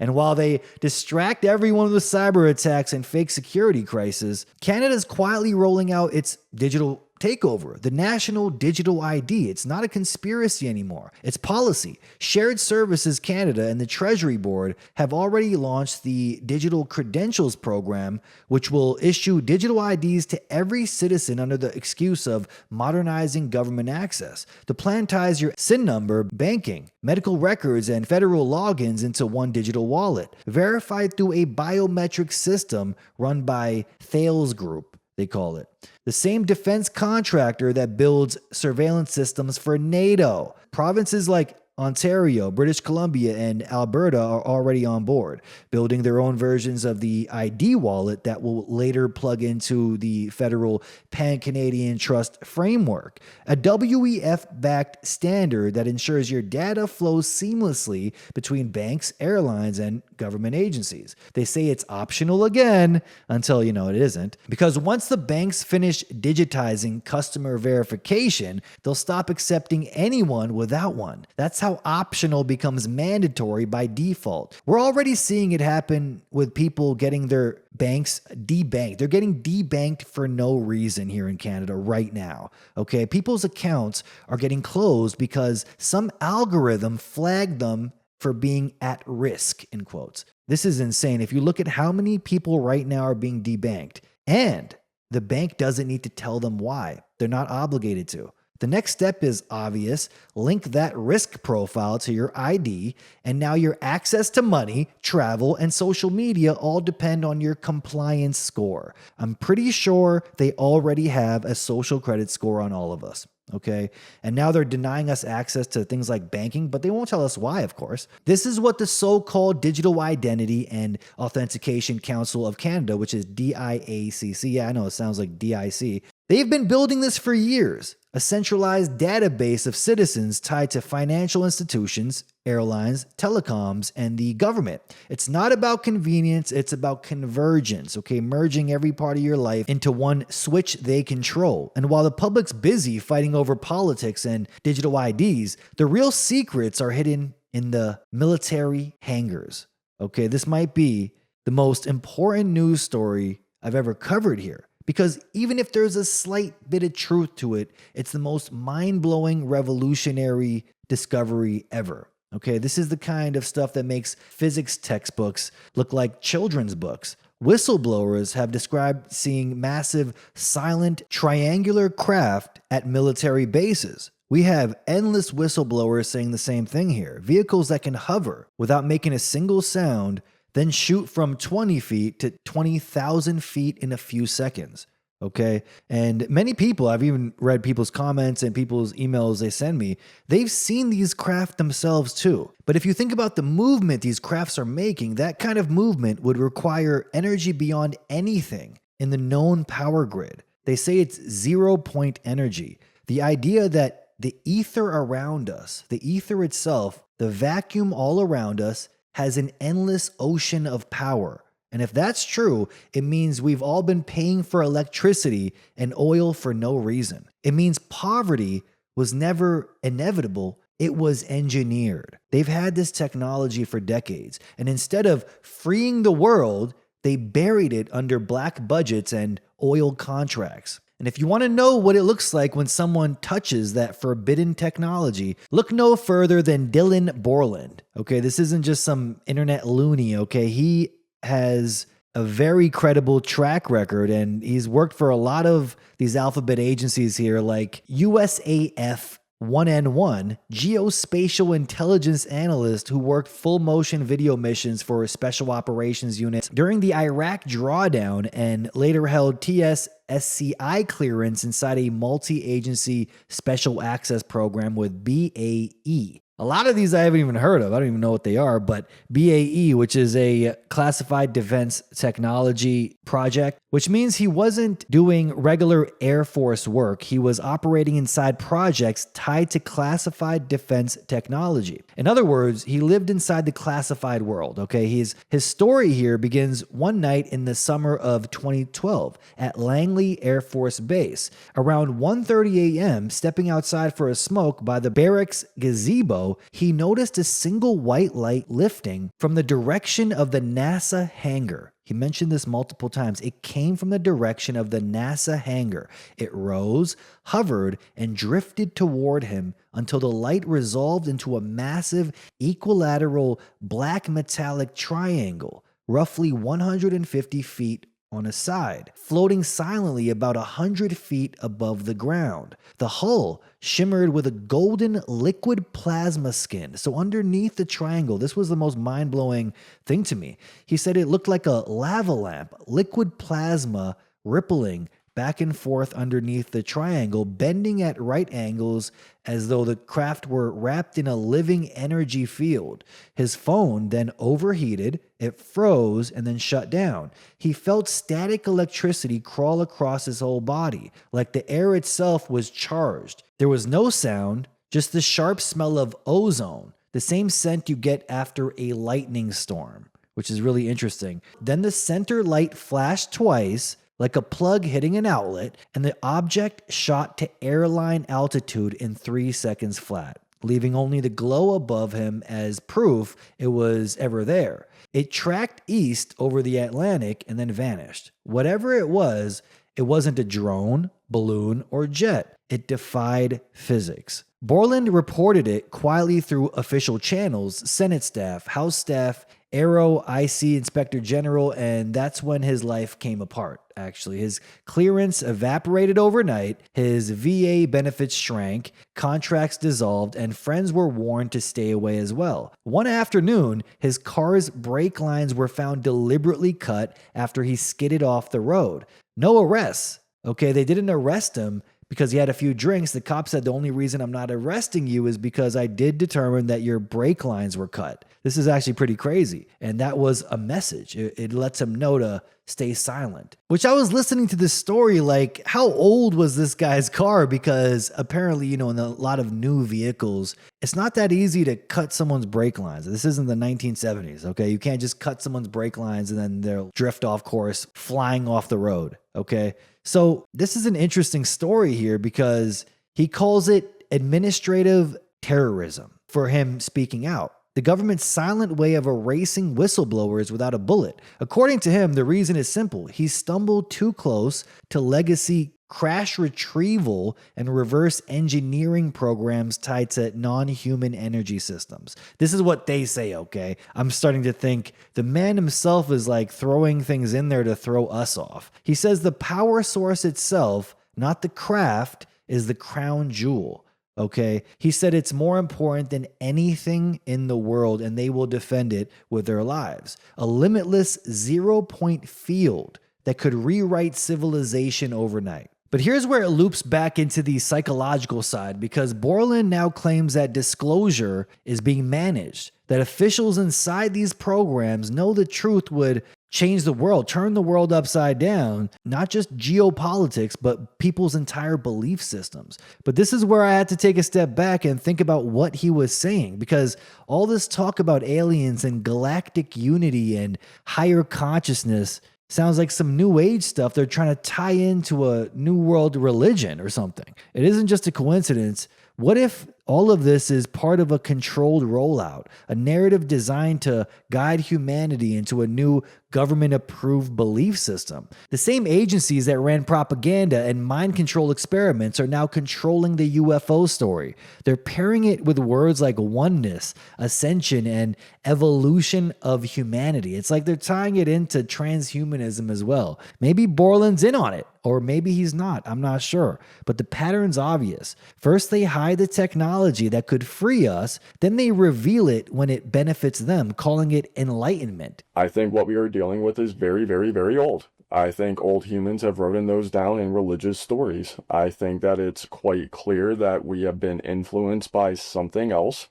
And while they distract everyone with cyber attacks and fake security crises, Canada's quietly rolling out its digital takeover, the National Digital ID. It's not a conspiracy anymore. It's policy. Shared Services Canada and the Treasury Board have already launched the Digital Credentials Program, which will issue digital IDs to every citizen under the excuse of modernizing government access. The plan ties your SIN number, banking, medical records, and federal logins into one digital wallet, verified through a biometric system run by Thales Group, they call it. The same defense contractor that builds surveillance systems for NATO. Provinces like Ontario, British Columbia, and Alberta are already on board, building their own versions of the ID wallet that will later plug into the federal Pan-Canadian Trust Framework, a WEF-backed standard that ensures your data flows seamlessly between banks, airlines, and government agencies. They say it's optional again until, it isn't, because once the banks finish digitizing customer verification, they'll stop accepting anyone without one. That's how optional becomes mandatory by default. We're already seeing it happen with people getting their banks debanked. They're getting debanked for no reason here in Canada right now. Okay, people's accounts are getting closed because some algorithm flagged them for being at risk, in quotes. This is insane. If you look at how many people right now are being debanked, and the bank doesn't need to tell them why. They're not obligated to. The next step is obvious. Link that risk profile to your ID, and now your access to money, travel, and social media all depend on your compliance score. I'm pretty sure they already have a social credit score on all of us. Okay. And now they're denying us access to things like banking, but they won't tell us why, of course. This is what the so-called Digital Identity and Authentication Council of Canada, which is DIACC. Yeah, I know it sounds like DIC. They've been building this for years. A centralized database of citizens tied to financial institutions, airlines, telecoms, and the government. It's not about convenience, it's about convergence, okay? Merging every part of your life into one switch they control. And while the public's busy fighting over politics and digital IDs, the real secrets are hidden in the military hangars. Okay, this might be the most important news story I've ever covered here. Because even if there's a slight bit of truth to it, it's the most mind-blowing, revolutionary discovery ever. Okay, this is the kind of stuff that makes physics textbooks look like children's books. Whistleblowers have described seeing massive, silent, triangular craft at military bases. We have endless whistleblowers saying the same thing here. Vehicles that can hover without making a single sound, then shoot from 20 feet to 20,000 feet in a few seconds. Okay. And many people, I've even read people's comments and people's emails they send me, they've seen these craft themselves too. But if you think about the movement these crafts are making, that kind of movement would require energy beyond anything in the known power grid. They say it's 0-point energy. The idea that the ether around us, the ether itself, the vacuum all around us, has an endless ocean of power. And if that's true, it means we've all been paying for electricity and oil for no reason. It means poverty was never inevitable, it was engineered. They've had this technology for decades, and instead of freeing the world, they buried it under black budgets and oil contracts. And if you want to know what it looks like when someone touches that forbidden technology, look no further than Dylan Borland. Okay, this isn't just some internet loony, okay? He has a very credible track record, and he's worked for a lot of these alphabet agencies here like USAF 1N1, geospatial intelligence analyst who worked full motion video missions for special operations units during the Iraq drawdown and later held TS-SCI clearance inside a multi-agency special access program with BAE. A lot of these I haven't even heard of. I don't even know what they are, but BAE, which is a classified defense technology project, which means he wasn't doing regular Air Force work. He was operating inside projects tied to classified defense technology. In other words, he lived inside the classified world, okay? His story here begins one night in the summer of 2012 at Langley Air Force Base. Around 1:30 a.m., stepping outside for a smoke by the barracks gazebo, he noticed a single white light lifting from the direction of the NASA hangar. He mentioned this multiple times. It came from the direction of the NASA hangar. It rose, hovered, and drifted toward him until the light resolved into a massive equilateral black metallic triangle, roughly 150 feet on a side, floating silently about 100 feet above the ground. The hull shimmered with a golden liquid plasma skin. So underneath the triangle, this was the most mind-blowing thing to me. He said it looked like a lava lamp, liquid plasma rippling back and forth underneath the triangle, bending at right angles as though the craft were wrapped in a living energy field. His phone then overheated, it froze, and then shut down. He felt static electricity crawl across his whole body, like the air itself was charged. There was no sound, just the sharp smell of ozone, the same scent you get after a lightning storm, which is really interesting. Then the center light flashed twice, like a plug hitting an outlet, and the object shot to airline altitude in 3 seconds flat, leaving only the glow above him as proof it was ever there. It tracked east over the Atlantic and then vanished. Whatever it wasn't a drone, balloon, or jet. It defied physics. Borland reported it quietly through official channels, Senate staff, House staff, Aero IC Inspector General, and that's when his life came apart, actually. His clearance evaporated overnight, his VA benefits shrank, contracts dissolved, and friends were warned to stay away as well. One afternoon, his car's brake lines were found deliberately cut after he skidded off the road. No arrests. Okay, they didn't arrest him because he had a few drinks. The cop said, the only reason I'm not arresting you is because I did determine that your brake lines were cut. This is actually pretty crazy. And that was a message. It lets him know to stay silent. Which I was listening to this story like, how old was this guy's car? Because apparently, in a lot of new vehicles, it's not that easy to cut someone's brake lines. This isn't the 1970s, okay? You can't just cut someone's brake lines and then they'll drift off course, flying off the road, okay? So this is an interesting story here because he calls it administrative terrorism for him speaking out. the government's silent way of erasing whistleblowers without a bullet. According to him, the reason is simple. He stumbled too close to legacy crash retrieval and reverse engineering programs tied to non-human energy systems. This is what they say, okay? I'm starting to think the man himself is like throwing things in there to throw us off. He says the power source itself, not the craft, is the crown jewel. Okay. He said it's more important than anything in the world, and they will defend it with their lives. A limitless 0-point field that could rewrite civilization overnight. But here's where it loops back into the psychological side, because Borland now claims that disclosure is being managed, that officials inside these programs know the truth would change the world, turn the world upside down, not just geopolitics, but people's entire belief systems. But this is where I had to take a step back and think about what he was saying, because all this talk about aliens and galactic unity and higher consciousness sounds like some new age stuff they're trying to tie into a new world religion or something. It isn't just a coincidence. What if all of this is part of a controlled rollout, a narrative designed to guide humanity into a new government-approved belief system? The same agencies that ran propaganda and mind control experiments are now controlling the UFO story. They're pairing it with words like oneness, ascension, and evolution of humanity. It's like they're tying it into transhumanism as well. Maybe Borland's in on it, or maybe he's not. I'm not sure. But the pattern's obvious. First, they hide the technology that could free us. Then they reveal it when it benefits them, calling it enlightenment. I think what we are dealing with is very, very, very old. I think old humans have written those down in religious stories. I think that it's quite clear that we have been influenced by something else.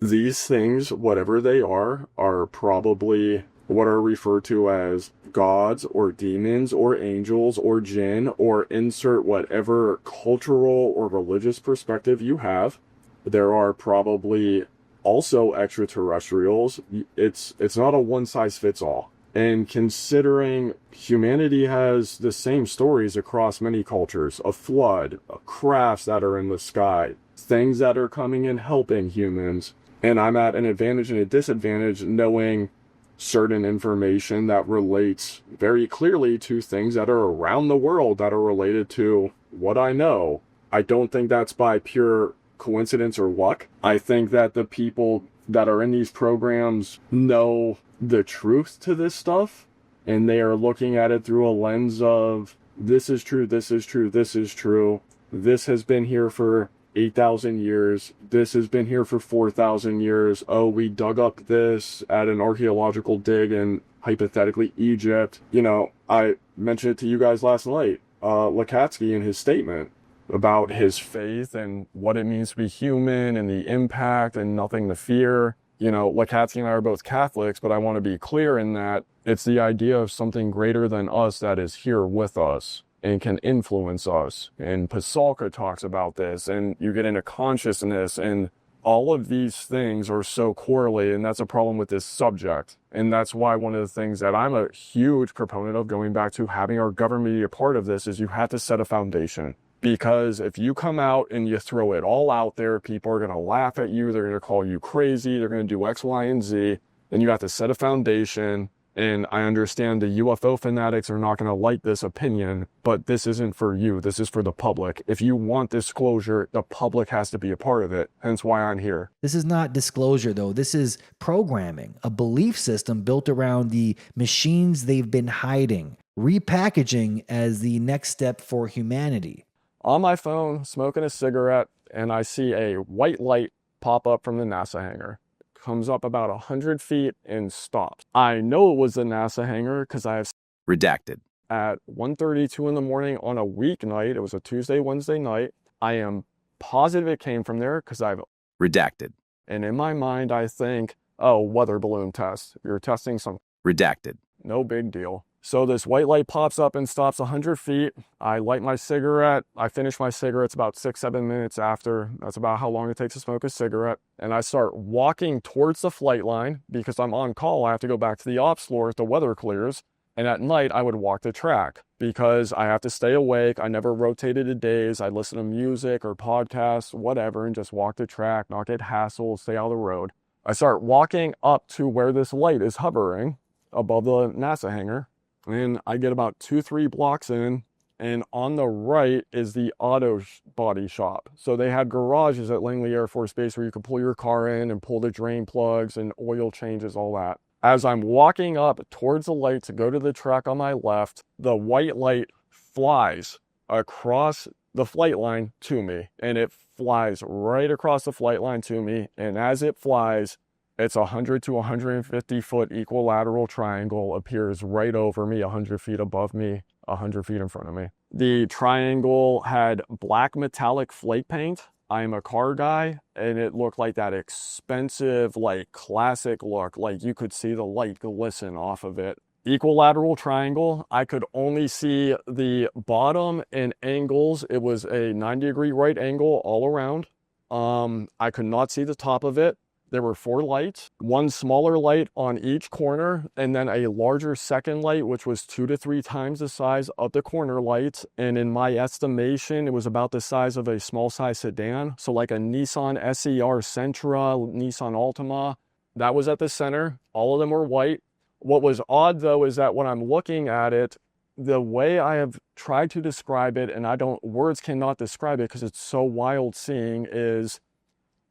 These things, whatever they are probably what are referred to as gods or demons or angels or jinn, or insert whatever cultural or religious perspective you have. There are probably also extraterrestrials. It's not a one-size-fits-all. And considering humanity has the same stories across many cultures, a flood, crafts that are in the sky, things that are coming and helping humans, and I'm at an advantage and a disadvantage knowing certain information that relates very clearly to things that are around the world that are related to what I know. I don't think that's by pure coincidence or luck. I think that the people that are in these programs know the truth to this stuff, and they are looking at it through a lens of this is true, this is true, this is true. This has been here for 8,000 years. This has been here for 4,000 years. Oh, we dug up this at an archaeological dig in hypothetically Egypt. You know, I mentioned it to you guys last night. Lakatsky in his statement about his faith and what it means to be human and the impact and nothing to fear. You know, Lakatsky and I are both Catholics, but I want to be clear in that it's the idea of something greater than us that is here with us and can influence us. And Pasalka talks about this, and you get into consciousness, and all of these things are so correlated, and that's a problem with this subject. And that's why one of the things that I'm a huge proponent of, going back to having our government be a part of this, is you have to set a foundation. Because if you come out and you throw it all out there, people are going to laugh at you, they're going to call you crazy, they're going to do X, Y, and Z. Then you have to set a foundation. And I understand the UFO fanatics are not going to like this opinion, but this isn't for you. This is for the public. If you want disclosure, the public has to be a part of it. Hence why I'm here. This is not disclosure, though. This is programming, a belief system built around the machines they've been hiding, repackaging as the next step for humanity. On my phone, smoking a cigarette, and I see a white light pop up from the NASA hangar. Comes up about 100 feet and stops. I know it was the NASA hangar because I have redacted at 1:32 in the morning on a weeknight. It was a Tuesday, Wednesday night. I am positive it came from there because I've redacted. And in my mind, I think, oh, weather balloon test. You're testing some redacted. No big deal. So this white light pops up and stops 100 feet. I light my cigarette. I finish my cigarettes about 6-7 minutes after. That's about how long it takes to smoke a cigarette. And I start walking towards the flight line because I'm on call. I have to go back to the ops floor if the weather clears. And at night, I would walk the track because I have to stay awake. I never rotated the days. I'd listen to music or podcasts, whatever, and just walk the track, not get hassled, stay out of the road. I start walking up to where this light is hovering above the NASA hangar, and I get about 2-3 blocks in, and on the right is the auto body shop. So they had garages at Langley Air Force Base where you could pull your car in and pull the drain plugs and oil changes, all that. As I'm walking up towards the light to go to the track on my left, the white light flies across the flight line to me, and it flies right across the flight line to me. And as it flies, it's 100 to 150 foot equilateral triangle appears right over me, 100 feet above me, 100 feet in front of me. The triangle had black metallic flake paint. I'm a car guy, and it looked like that expensive, like classic look, like you could see the light glisten off of it. Equilateral triangle, I could only see the bottom and angles. It was a 90-degree right angle all around. I could not see the top of it. There were 4 lights, one smaller light on each corner, and then a larger second light, which was 2 to 3 times the size of the corner lights. And in my estimation, it was about the size of a small size sedan. So like a Nissan SER Sentra, Nissan Altima, that was at the center. All of them were white. What was odd though, is that when I'm looking at it, the way I have tried to describe it, and words cannot describe it because it's so wild seeing, is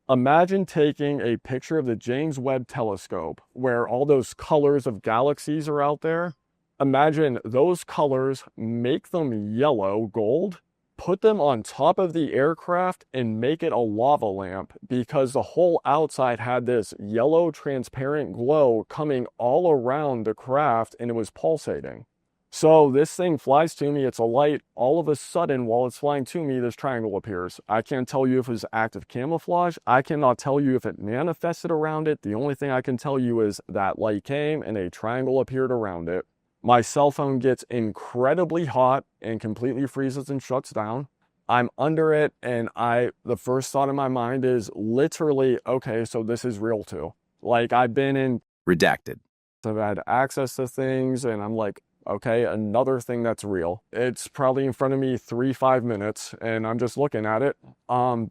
imagine taking a picture of the James Webb Telescope where all those colors of galaxies are out there. Imagine those colors, make them yellow, gold, put them on top of the aircraft and make it a lava lamp, because the whole outside had this yellow transparent glow coming all around the craft, and it was pulsating. So this thing flies to me, it's a light. All of a sudden, while it's flying to me, this triangle appears. I can't tell you if it was active camouflage. I cannot tell you if it manifested around it. The only thing I can tell you is that light came and a triangle appeared around it. My cell phone gets incredibly hot and completely freezes and shuts down. I'm under it, and the first thought in my mind is literally, okay, so this is real too. Like, I've been in... Redacted. I've had access to things, and I'm like, okay, another thing that's real. It's probably in front of me 3-5 minutes, and I'm just looking at it.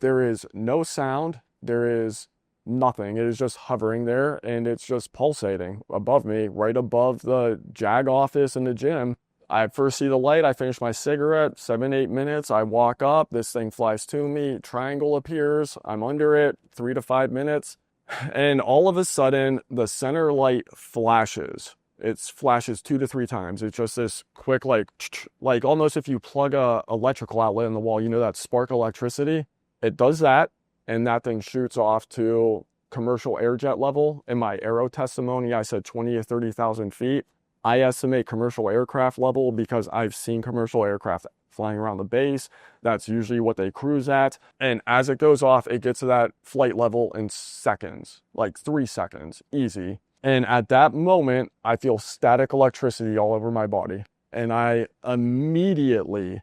There is no sound. There is nothing. It is just hovering there, and it's just pulsating above me, right above the JAG office in the gym. I first see the light, I finish my cigarette, 7-8 minutes, I walk up, this thing flies to me, triangle appears, I'm under it, 3 to 5 minutes, and all of a sudden, the center light flashes. It flashes 2 to 3 times. It's just this quick, like almost if you plug a electrical outlet in the wall, you know, that spark electricity. It does that, and that thing shoots off to commercial airjet level. In my aero testimony, I said 20 or 30,000 feet. I estimate commercial aircraft level because I've seen commercial aircraft flying around the base. That's usually what they cruise at. And as it goes off, it gets to that flight level in seconds, like 3 seconds, easy. And at that moment, I feel static electricity all over my body. And I immediately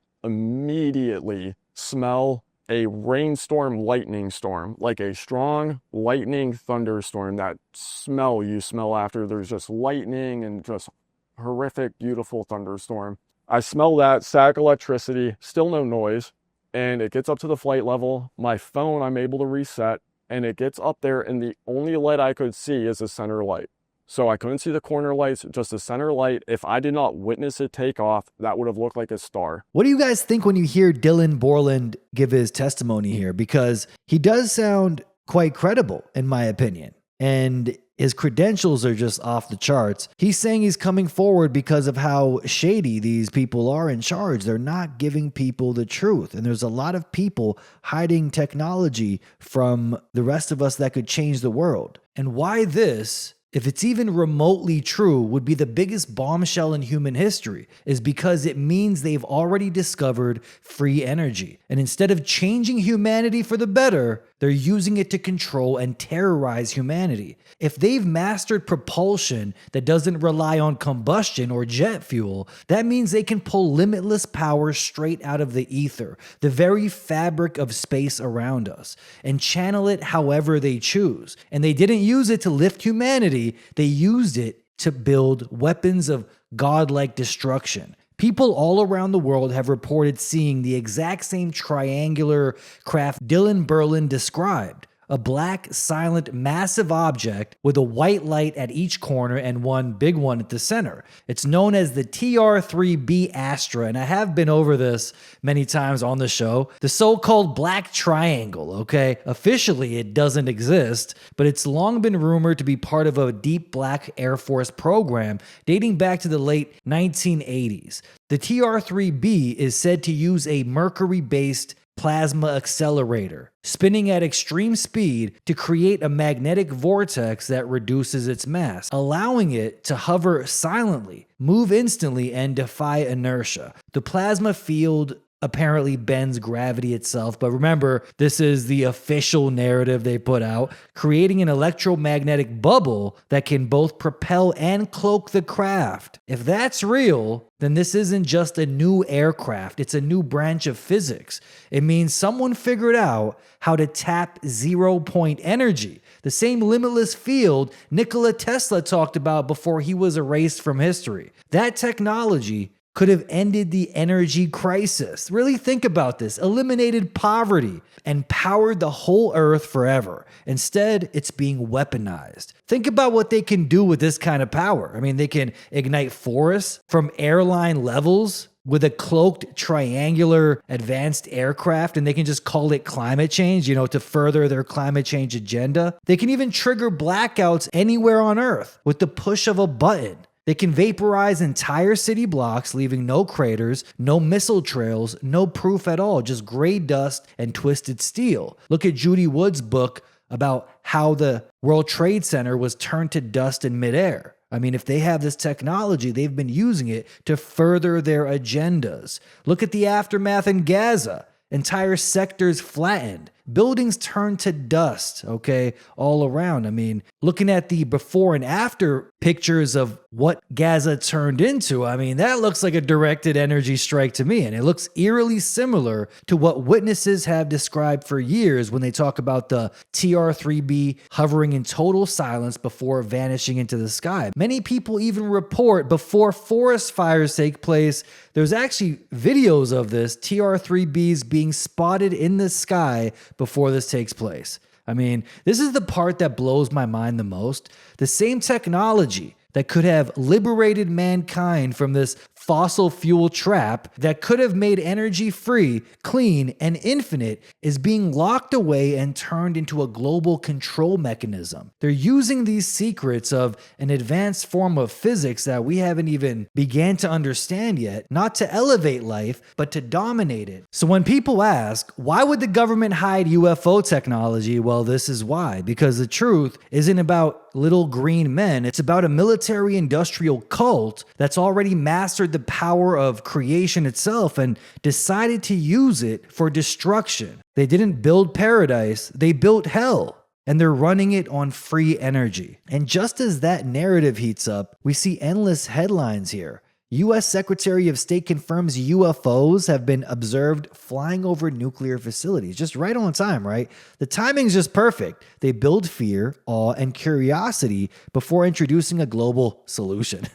smell a rainstorm, lightning storm, like a strong lightning thunderstorm. That smell you smell after there's just lightning and just horrific, beautiful thunderstorm. I smell that static electricity, still no noise. And it gets up to the flight level. My phone, I'm able to reset. And it gets up there, and the only light I could see is the center light. So I couldn't see the corner lights, just the center light. If I did not witness it take off, that would have looked like a star. What do you guys think when you hear Dylan Borland give his testimony here? Because he does sound quite credible, in my opinion. And his credentials are just off the charts. He's saying he's coming forward because of how shady these people are in charge. They're not giving people the truth. And there's a lot of people hiding technology from the rest of us that could change the world. And why this, if it's even remotely true, would be the biggest bombshell in human history, is because it means they've already discovered free energy. And instead of changing humanity for the better, they're using it to control and terrorize humanity. If they've mastered propulsion that doesn't rely on combustion or jet fuel, that means they can pull limitless power straight out of the ether, the very fabric of space around us, and channel it however they choose. And they didn't use it to lift humanity, they used it to build weapons of godlike destruction. People all around the world have reported seeing the exact same triangular craft Dylan Borland described. a black, silent, massive object with a white light at each corner and one big one at the center. It's known as the TR-3B Astra, and I have been over this many times on the show. The so-called black triangle, okay? Officially, it doesn't exist, but it's long been rumored to be part of a deep black Air Force program dating back to the late 1980s. The TR-3B is said to use a mercury-based plasma accelerator, spinning at extreme speed to create a magnetic vortex that reduces its mass, allowing it to hover silently, move instantly, and defy inertia. The plasma field apparently bends gravity itself, but remember, this is the official narrative they put out, creating an electromagnetic bubble that can both propel and cloak the craft. If that's real, then this isn't just a new aircraft, it's a new branch of physics. It means someone figured out how to tap zero-point energy, the same limitless field Nikola Tesla talked about before he was erased from history. That technology could have ended the energy crisis. Really think about this. Eliminated poverty and powered the whole earth forever. Instead, it's being weaponized. Think about what they can do with this kind of power. I mean, they can ignite forests from airline levels with a cloaked triangular advanced aircraft, and they can just call it climate change, to further their climate change agenda. They can even trigger blackouts anywhere on Earth with the push of a button. They can vaporize entire city blocks, leaving no craters, no missile trails, no proof at all, just gray dust and twisted steel. Look at Judy Wood's book about how the World Trade Center was turned to dust in midair. I mean, if they have this technology, they've been using it to further their agendas. Look at the aftermath in Gaza. Entire sectors flattened. Buildings turned to dust, okay, all around. I mean, looking at the before and after pictures of what Gaza turned into, I mean, that looks like a directed energy strike to me. And it looks eerily similar to what witnesses have described for years when they talk about the TR-3B hovering in total silence before vanishing into the sky. Many people even report before forest fires take place, there's actually videos of this, TR-3Bs being spotted in the sky before this takes place. I mean, this is the part that blows my mind the most. The same technology that could have liberated mankind from this fossil fuel trap that could have made energy free, clean, and infinite is being locked away and turned into a global control mechanism. They're using these secrets of an advanced form of physics that we haven't even began to understand yet, not to elevate life, but to dominate it. So when people ask, why would the government hide UFO technology? Well, this is why. Because the truth isn't about little green men. It's about a military-industrial cult that's already mastered the power of creation itself and decided to use it for destruction. They didn't build paradise, they built hell. And they're running it on free energy. And just as that narrative heats up, we see endless headlines here. U.S. Secretary of State confirms UFOs have been observed flying over nuclear facilities. Just right on time, right? The timing's just perfect. They build fear, awe, and curiosity before introducing a global solution.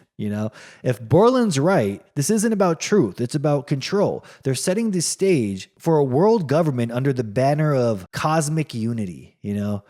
If Borland's right, this isn't about truth, it's about control. They're setting the stage for a world government under the banner of cosmic unity,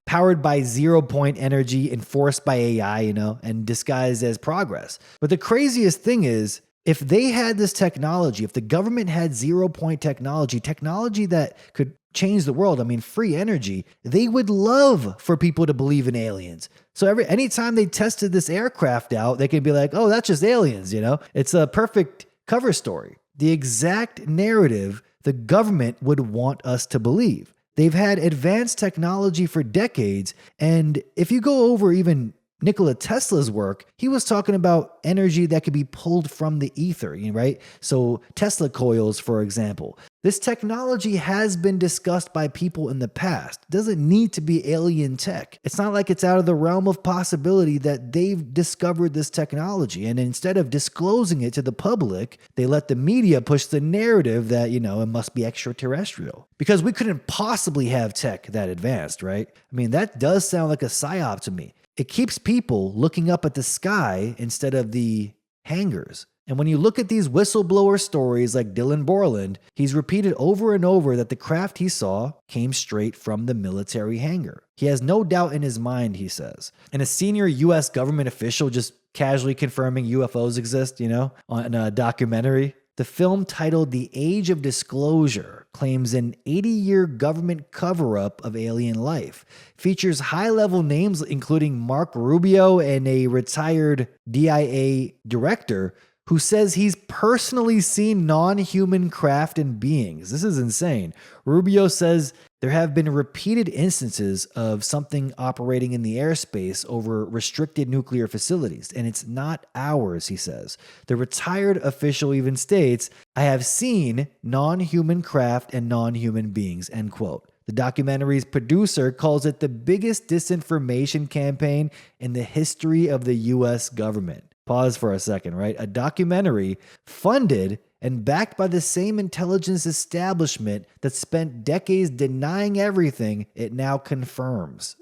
powered by zero-point energy, enforced by AI, and disguised as progress. But the craziest thing is, if they had this technology, if the government had zero-point technology that could change the world, free energy, they would love for people to believe in aliens. So anytime they tested this aircraft out, they could be like, oh, that's just aliens, It's a perfect cover story. The exact narrative the government would want us to believe. They've had advanced technology for decades, and if you go over even Nikola Tesla's work, he was talking about energy that could be pulled from the ether, right? So Tesla coils, for example. This technology has been discussed by people in the past. It doesn't need to be alien tech. It's not like it's out of the realm of possibility that they've discovered this technology. And instead of disclosing it to the public, they let the media push the narrative that, it must be extraterrestrial. Because we couldn't possibly have tech that advanced, right? That does sound like a psy-op to me. It keeps people looking up at the sky instead of the hangars. And when you look at these whistleblower stories like Dylan Borland, he's repeated over and over that the craft he saw came straight from the military hangar. He has no doubt in his mind, he says. And a senior US government official just casually confirming UFOs exist, on a documentary. The film, titled The Age of Disclosure, claims an 80-year government cover-up of alien life, features high-level names including Mark Rubio and a retired DIA director who says he's personally seen non-human craft and beings. This is insane. Rubio says there have been repeated instances of something operating in the airspace over restricted nuclear facilities, and it's not ours, he says. The retired official even states, "I have seen non-human craft and non-human beings," end quote. The documentary's producer calls it the biggest disinformation campaign in the history of the U.S. government. Pause for a second, right? A documentary funded and backed by the same intelligence establishment that spent decades denying everything it now confirms.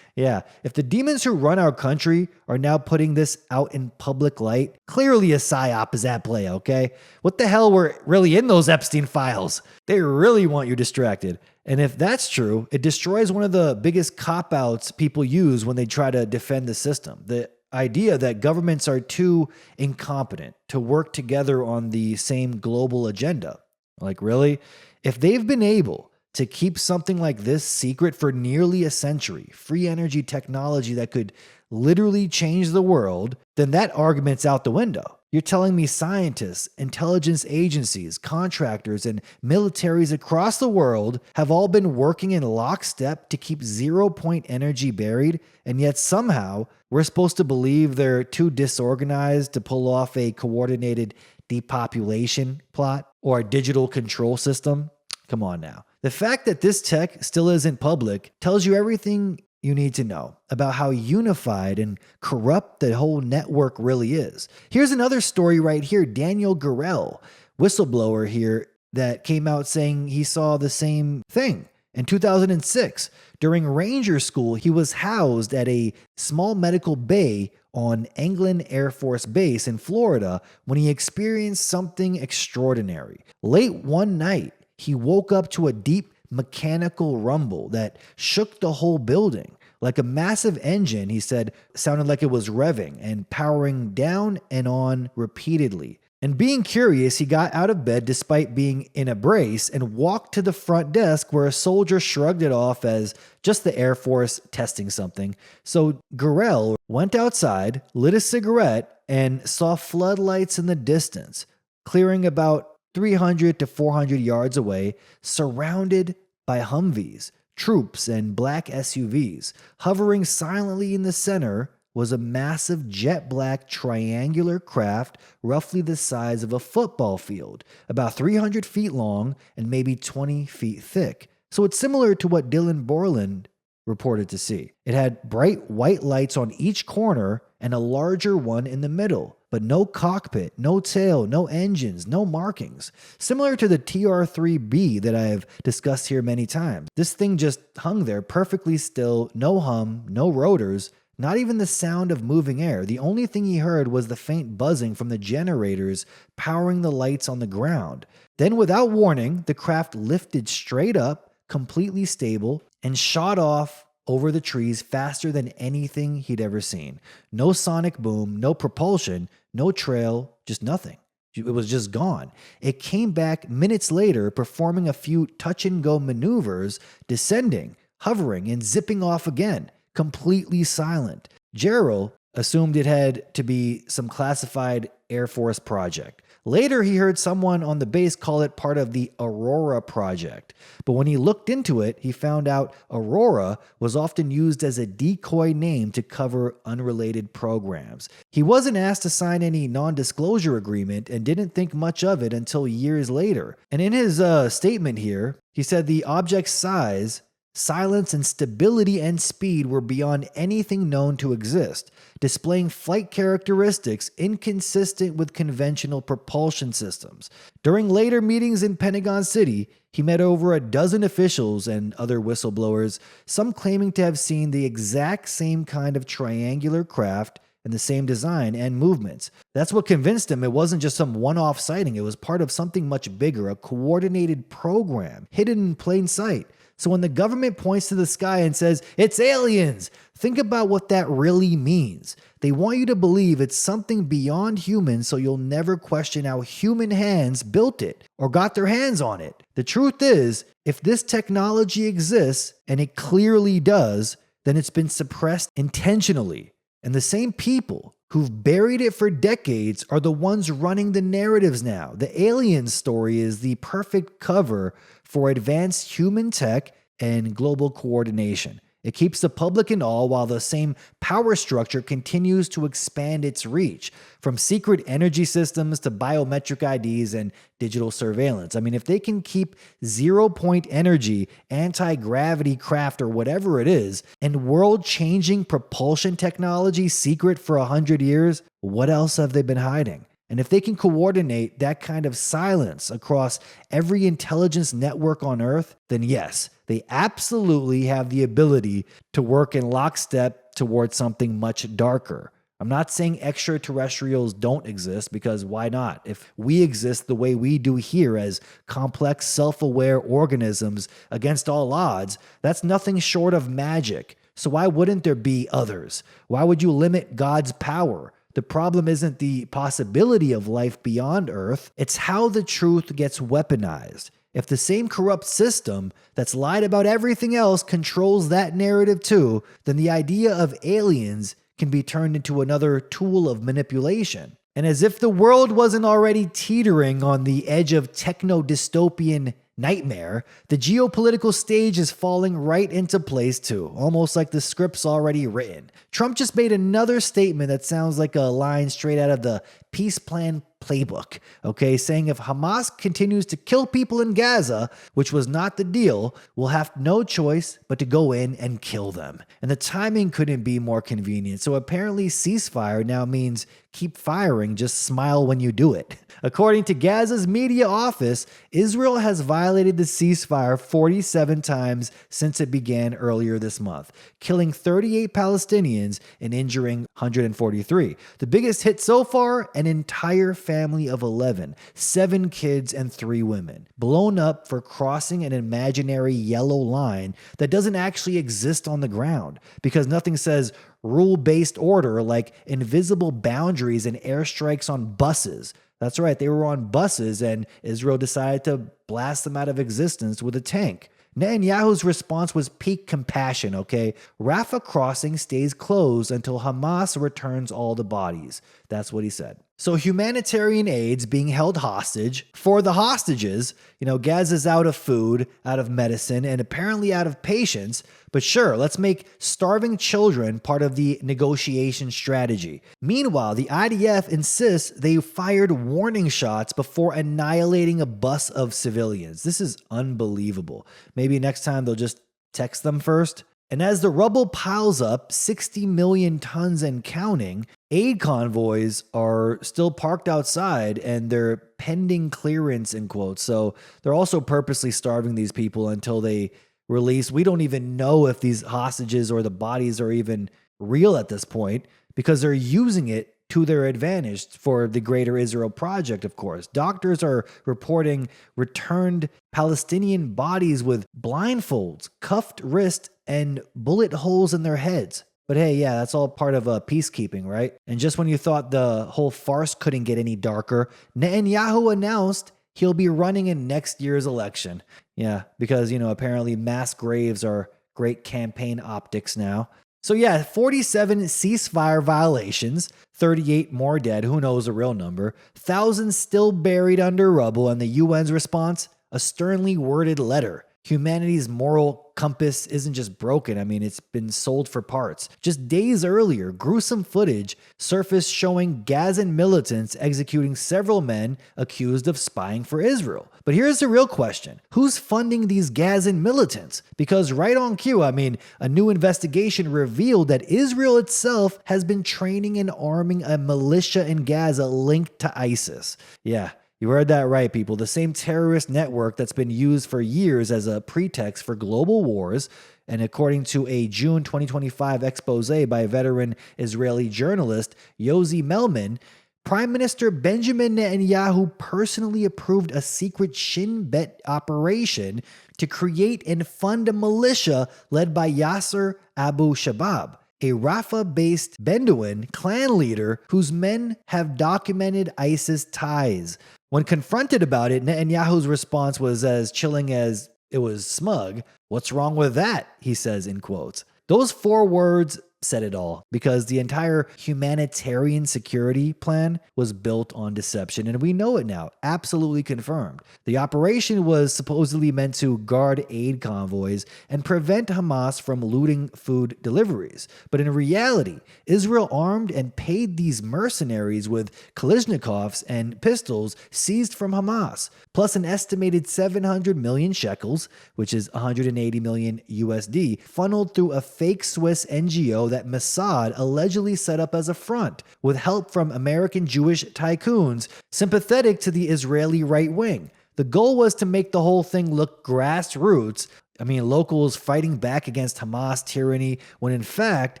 Yeah, if the demons who run our country are now putting this out in public light, clearly a psy-op is at play, okay? What the hell were really in those Epstein files? They really want you distracted. And if that's true, it destroys one of the biggest cop-outs people use when they try to defend the system. The idea that governments are too incompetent to work together on the same global agenda. Like, really? If they've been able to keep something like this secret for nearly a century, free energy technology that could literally change the world, then that argument's out the window. You're telling me scientists, intelligence agencies, contractors, and militaries across the world have all been working in lockstep to keep 0-point energy buried, and yet somehow we're supposed to believe they're too disorganized to pull off a coordinated depopulation plot or a digital control system? Come on now. The fact that this tech still isn't public tells you everything you need to know about how unified and corrupt the whole network really is. Here's another story right here. Daniel Gurrell, whistleblower here, that came out saying he saw the same thing. In 2006, during Ranger School, he was housed at a small medical bay on England Air Force Base in Florida when he experienced something extraordinary. Late one night, he woke up to a deep mechanical rumble that shook the whole building. Like a massive engine, he said, sounded like it was revving and powering down and on repeatedly. And being curious, he got out of bed despite being in a brace and walked to the front desk where a soldier shrugged it off as just the Air Force testing something. So Gurrell went outside, lit a cigarette, and saw floodlights in the distance, clearing about 300 to 400 yards away, surrounded by Humvees, troops, and black SUVs. Hovering silently in the center was a massive jet black triangular craft roughly the size of a football field, about 300 feet long and maybe 20 feet thick. So it's similar to what Dylan Borland reported to see. It had bright white lights on each corner and a larger one in the middle, but no cockpit, no tail, no engines, no markings. Similar to the TR-3B that I have discussed here many times. This thing just hung there perfectly still, no hum, no rotors, not even the sound of moving air. The only thing he heard was the faint buzzing from the generators powering the lights on the ground. Then, without warning, the craft lifted straight up, completely stable, and shot off over the trees faster than anything he'd ever seen. No sonic boom, no propulsion, no trail, just nothing. It was just gone. It came back minutes later, performing a few touch-and-go maneuvers, descending, hovering, and zipping off again, completely silent. Gerald assumed it had to be some classified Air Force project. Later, he heard someone on the base call it part of the Aurora project. But when he looked into it, he found out Aurora was often used as a decoy name to cover unrelated programs. He wasn't asked to sign any non-disclosure agreement and didn't think much of it until years later. And in his statement here, he said the object's size, silence, and stability and speed were beyond anything known to exist, displaying flight characteristics inconsistent with conventional propulsion systems. During later meetings in Pentagon City, he met over a dozen officials and other whistleblowers, some claiming to have seen the exact same kind of triangular craft and the same design and movements. That's what convinced him it wasn't just some one-off sighting. It was part of something much bigger, a coordinated program hidden in plain sight. So when the government points to the sky and says, "It's aliens," think about what that really means. They want you to believe it's something beyond human, so you'll never question how human hands built it or got their hands on it. The truth is, if this technology exists, and it clearly does, then it's been suppressed intentionally. And the same people who've buried it for decades are the ones running the narratives now. The alien story is the perfect cover for advanced human tech and global coordination. It keeps the public in awe while the same power structure continues to expand its reach, from secret energy systems to biometric IDs and digital surveillance. I mean, if they can keep zero-point energy, anti-gravity craft, or whatever it is, and world-changing propulsion technology secret for 100 years, what else have they been hiding? And if they can coordinate that kind of silence across every intelligence network on Earth, then yes, they absolutely have the ability to work in lockstep towards something much darker. I'm not saying extraterrestrials don't exist, because why not? If we exist the way we do here as complex, self-aware organisms against all odds, that's nothing short of magic. So why wouldn't there be others? Why would you limit God's power? The problem isn't the possibility of life beyond Earth, it's how the truth gets weaponized. If the same corrupt system that's lied about everything else controls that narrative too, then the idea of aliens can be turned into another tool of manipulation. And as if the world wasn't already teetering on the edge of techno-dystopian nightmare, the geopolitical stage is falling right into place too, almost like the script's already written. Trump just made another statement that sounds like a line straight out of the peace plan playbook, okay, saying if Hamas continues to kill people in Gaza, which was not the deal, we'll have no choice but to go in and kill them. And the timing couldn't be more convenient. So apparently ceasefire now means keep firing, just smile when you do it. According to Gaza's media office, Israel has violated the ceasefire 47 times since it began earlier this month, killing 38 Palestinians and injuring 143. The biggest hit so far, an entire family of 11, 7 kids and 3 women, blown up for crossing an imaginary yellow line that doesn't actually exist on the ground, because nothing says rule-based order like invisible boundaries and airstrikes on buses. That's right, they were on buses and Israel decided to blast them out of existence with a tank. Netanyahu's response was peak compassion, okay? Rafah crossing stays closed until Hamas returns all the bodies. That's what he said. So humanitarian aid's being held hostage for the hostages. Gaza's out of food, out of medicine, and apparently out of patience. But sure, let's make starving children part of the negotiation strategy. Meanwhile, the IDF insists they fired warning shots before annihilating a bus of civilians. This is unbelievable. Maybe next time they'll just text them first. And as the rubble piles up, 60 million tons and counting, aid convoys are still parked outside and they're pending clearance, in quotes. So they're also purposely starving these people until they release. We don't even know if these hostages or the bodies are even real at this point, because they're using it to their advantage for the Greater Israel Project, of course. Doctors are reporting returned Palestinian bodies with blindfolds, cuffed wrists, and bullet holes in their heads. But hey, yeah, that's all part of peacekeeping, right? And just when you thought the whole farce couldn't get any darker, Netanyahu announced he'll be running in next year's election. Yeah, because, apparently mass graves are great campaign optics now. So yeah, 47 ceasefire violations, 38 more dead, who knows the real number, thousands still buried under rubble, and the UN's response? A sternly worded letter. Humanity's moral compass isn't just broken. I mean, it's been sold for parts. Just days earlier, gruesome footage surfaced showing Gazan militants executing several men accused of spying for Israel. But here's the real question. Who's funding these Gazan militants? Because right on cue, a new investigation revealed that Israel itself has been training and arming a militia in Gaza linked to ISIS. Yeah. You heard that right, people. The same terrorist network that's been used for years as a pretext for global wars. And according to a June 2025 expose by veteran Israeli journalist Yossi Melman, Prime Minister Benjamin Netanyahu personally approved a secret Shin Bet operation to create and fund a militia led by Yasser Abu Shabab, a Rafah-based Bedouin clan leader whose men have documented ISIS ties. When confronted about it, Netanyahu's response was as chilling as it was smug. "What's wrong with that?" he says in quotes. Those 4 words said it all, because the entire humanitarian security plan was built on deception, and we know it now, absolutely confirmed. The operation was supposedly meant to guard aid convoys and prevent Hamas from looting food deliveries. But in reality, Israel armed and paid these mercenaries with Kalashnikovs and pistols seized from Hamas, plus an estimated 700 million shekels, which is 180 million USD, funneled through a fake Swiss NGO that Mossad allegedly set up as a front, with help from American Jewish tycoons sympathetic to the Israeli right wing. The goal was to make the whole thing look grassroots. Locals fighting back against Hamas tyranny, when in fact,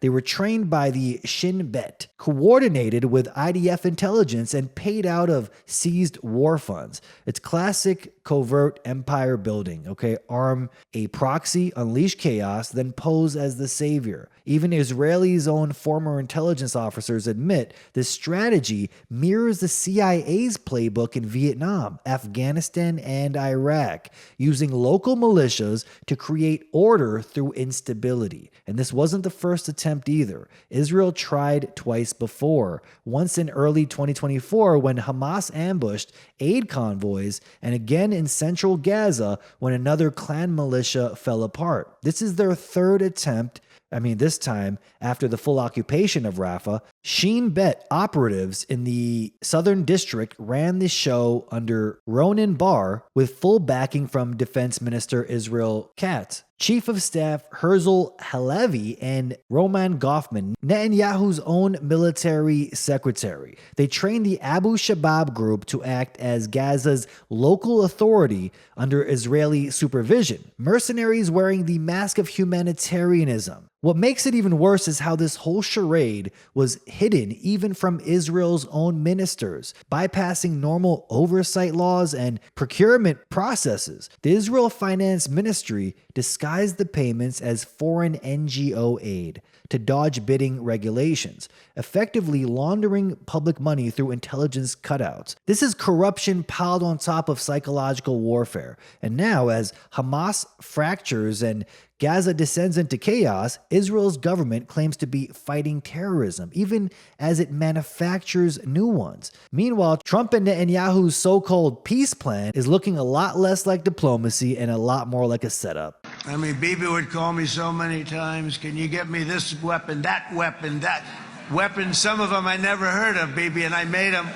they were trained by the Shin Bet, coordinated with IDF intelligence, and paid out of seized war funds. It's classic covert empire building, okay? Arm a proxy, unleash chaos, then pose as the savior. Even Israel's own former intelligence officers admit this strategy mirrors the CIA's playbook in Vietnam, Afghanistan, and Iraq, using local militias to create order through instability. And this wasn't the first attempt either. Israel tried twice before, once in early 2024 when Hamas ambushed aid convoys, and again in central Gaza when another clan militia fell apart. This is their third attempt. This time, after the full occupation of Rafah, Shin Bet operatives in the Southern District ran the show under Ronan Bar with full backing from Defense Minister Israel Katz, Chief of Staff Herzl Halevi, and Roman Goffman, Netanyahu's own military secretary. They trained the Abu Shabab group to act as Gaza's local authority under Israeli supervision, mercenaries wearing the mask of humanitarianism. What makes it even worse is how this whole charade was hidden even from Israel's own ministers, bypassing normal oversight laws and procurement processes. The Israel Finance Ministry disguised the payments as foreign NGO aid to dodge bidding regulations, effectively laundering public money through intelligence cutouts. This is corruption piled on top of psychological warfare. And now, as Hamas fractures and Gaza descends into chaos, Israel's government claims to be fighting terrorism, even as it manufactures new ones. Meanwhile, Trump and Netanyahu's so-called peace plan is looking a lot less like diplomacy and a lot more like a setup. Bibi would call me so many times, "Can you get me this weapon, that weapon, that weapon?" Some of them I never heard of, Bibi, and I made them.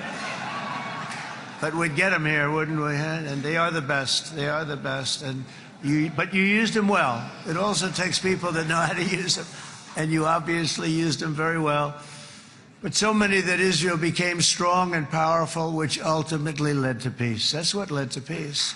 But we'd get them here, wouldn't we? And they are the best. They are the best. But you used them well. It also takes people that know how to use them. And you obviously used them very well. But so many that Israel became strong and powerful, which ultimately led to peace. That's what led to peace.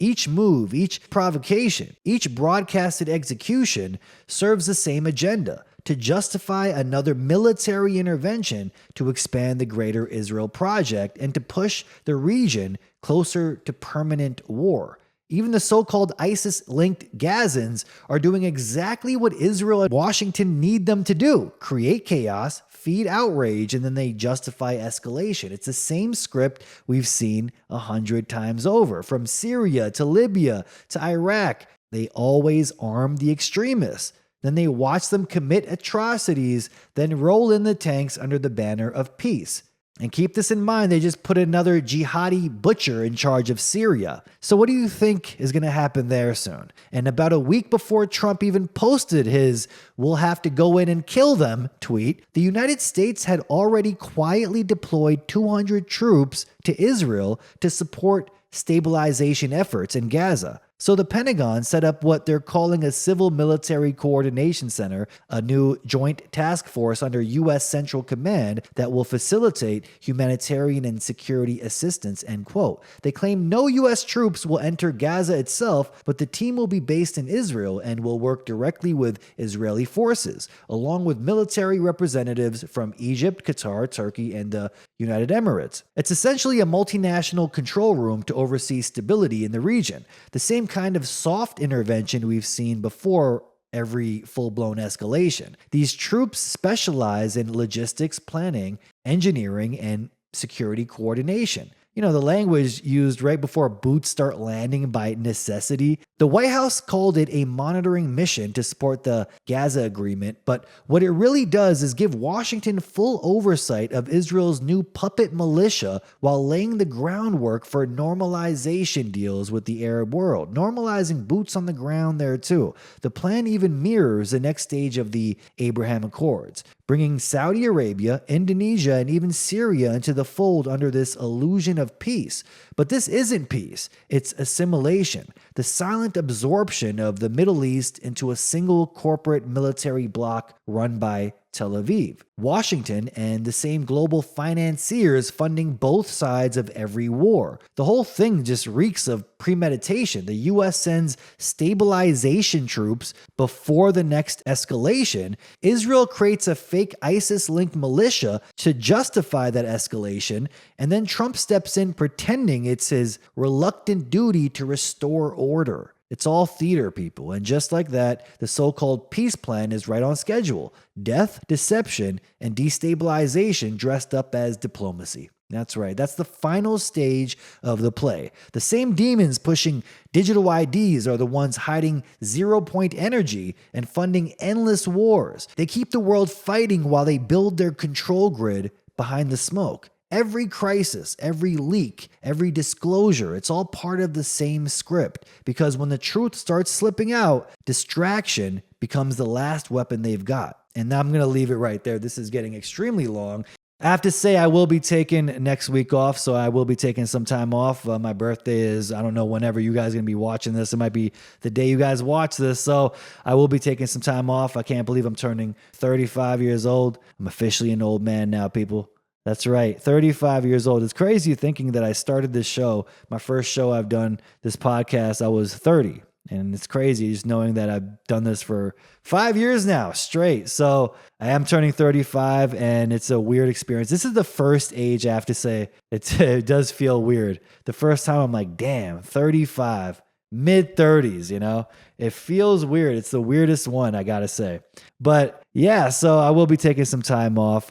Each move, each provocation, each broadcasted execution serves the same agenda: to justify another military intervention to expand the Greater Israel Project and to push the region closer to permanent war. Even the so-called ISIS-linked Gazans are doing exactly what Israel and Washington need them to do: create chaos, feed outrage, and then they justify escalation. It's the same script we've seen 100 times over. From Syria to Libya to Iraq, they always arm the extremists. Then they watch them commit atrocities, then roll in the tanks under the banner of peace. And keep this in mind, they just put another jihadi butcher in charge of Syria. So what do you think is going to happen there soon? And about a week before Trump even posted his "we'll have to go in and kill them" tweet, the United States had already quietly deployed 200 troops to Israel to support stabilization efforts in Gaza. So the Pentagon set up what they're calling a Civil Military Coordination Center, a new joint task force under U.S. Central Command that will facilitate humanitarian and security assistance, end quote. They claim no U.S. troops will enter Gaza itself, but the team will be based in Israel and will work directly with Israeli forces, along with military representatives from Egypt, Qatar, Turkey, and the United Emirates. It's essentially a multinational control room to oversee stability in the region. The same kind of soft intervention we've seen before every full-blown escalation. These troops specialize in logistics, planning, engineering, and security coordination. You know, the language used right before boots start landing by necessity. The White House called it a monitoring mission to support the Gaza agreement, but what it really does is give Washington full oversight of Israel's new puppet militia while laying the groundwork for normalization deals with the Arab world, normalizing boots on the ground there too. The plan even mirrors the next stage of the Abraham Accords, bringing Saudi Arabia, Indonesia, and even Syria into the fold under this illusion of peace. But this isn't peace, it's assimilation, the silent absorption of the Middle East into a single corporate military bloc run by Tel Aviv, Washington, and the same global financiers funding both sides of every war. The whole thing just reeks of premeditation. The U.S. sends stabilization troops before the next escalation. Israel creates a fake ISIS-linked militia to justify that escalation, and then Trump steps in pretending it's his reluctant duty to restore order. It's all theater, people, and just like that, the so-called peace plan is right on schedule. Death, deception, and destabilization dressed up as diplomacy. That's right, that's the final stage of the play. The same demons pushing digital IDs are the ones hiding zero-point energy and funding endless wars. They keep the world fighting while they build their control grid behind the smoke. Every crisis, every leak, every disclosure, it's all part of the same script. Because when the truth starts slipping out, distraction becomes the last weapon they've got. And I'm going to leave it right there. This is getting extremely long. I have to say I will be taking next week off, so I will be taking some time off. My birthday is, I don't know, whenever you guys are going to be watching this. It might be the day you guys watch this, so I will be taking some time off. I can't believe I'm turning 35 years old. I'm officially an old man now, people. That's right, 35 years old. It's crazy thinking that I started this show, my first show I've done, this podcast, I was 30. And it's crazy just knowing that I've done this for 5 years now straight. So I am turning 35 and it's a weird experience. This is the first age I have to say. It does feel weird. The first time I'm like, damn, 35, mid-30s, you know? It feels weird. It's the weirdest one, I gotta say. But yeah, so I will be taking some time off.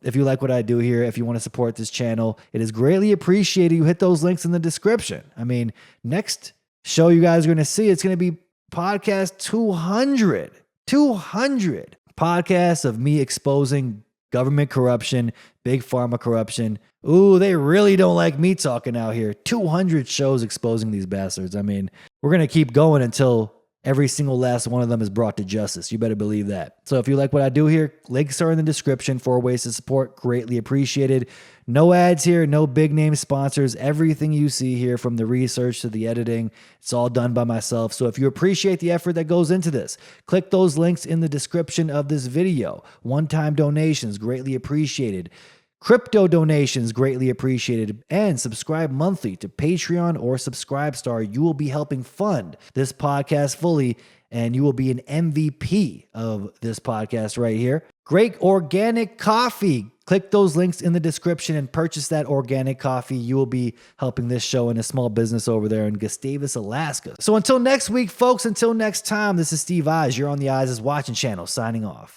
If you like what I do here, if you want to support this channel, it is greatly appreciated. You hit those links in the description. I mean, next show you guys are going to see, it's going to be podcast 200. 200 podcasts of me exposing government corruption, big pharma corruption. Ooh, they really don't like me talking out here. 200 shows exposing these bastards. I mean, we're going to keep going until every single last one of them is brought to justice. You better believe that. So if you like what I do here, links are in the description. 4 ways to support. Greatly appreciated. No ads here, no big name sponsors. Everything you see here, from the research to the editing, it's all done by myself. So if you appreciate the effort that goes into this, click those links in the description of this video. One-time donations, greatly appreciated. Crypto donations, greatly appreciated. And subscribe monthly to Patreon or Subscribestar. You will be helping fund this podcast fully, and you will be an MVP of this podcast right here. Great organic coffee. Click those links in the description and purchase that organic coffee. You will be helping this show and a small business over there in Gustavus, Alaska. So until next week, folks, until next time, this is Steve Eyes. You're on the Eyes is Watching channel, signing off.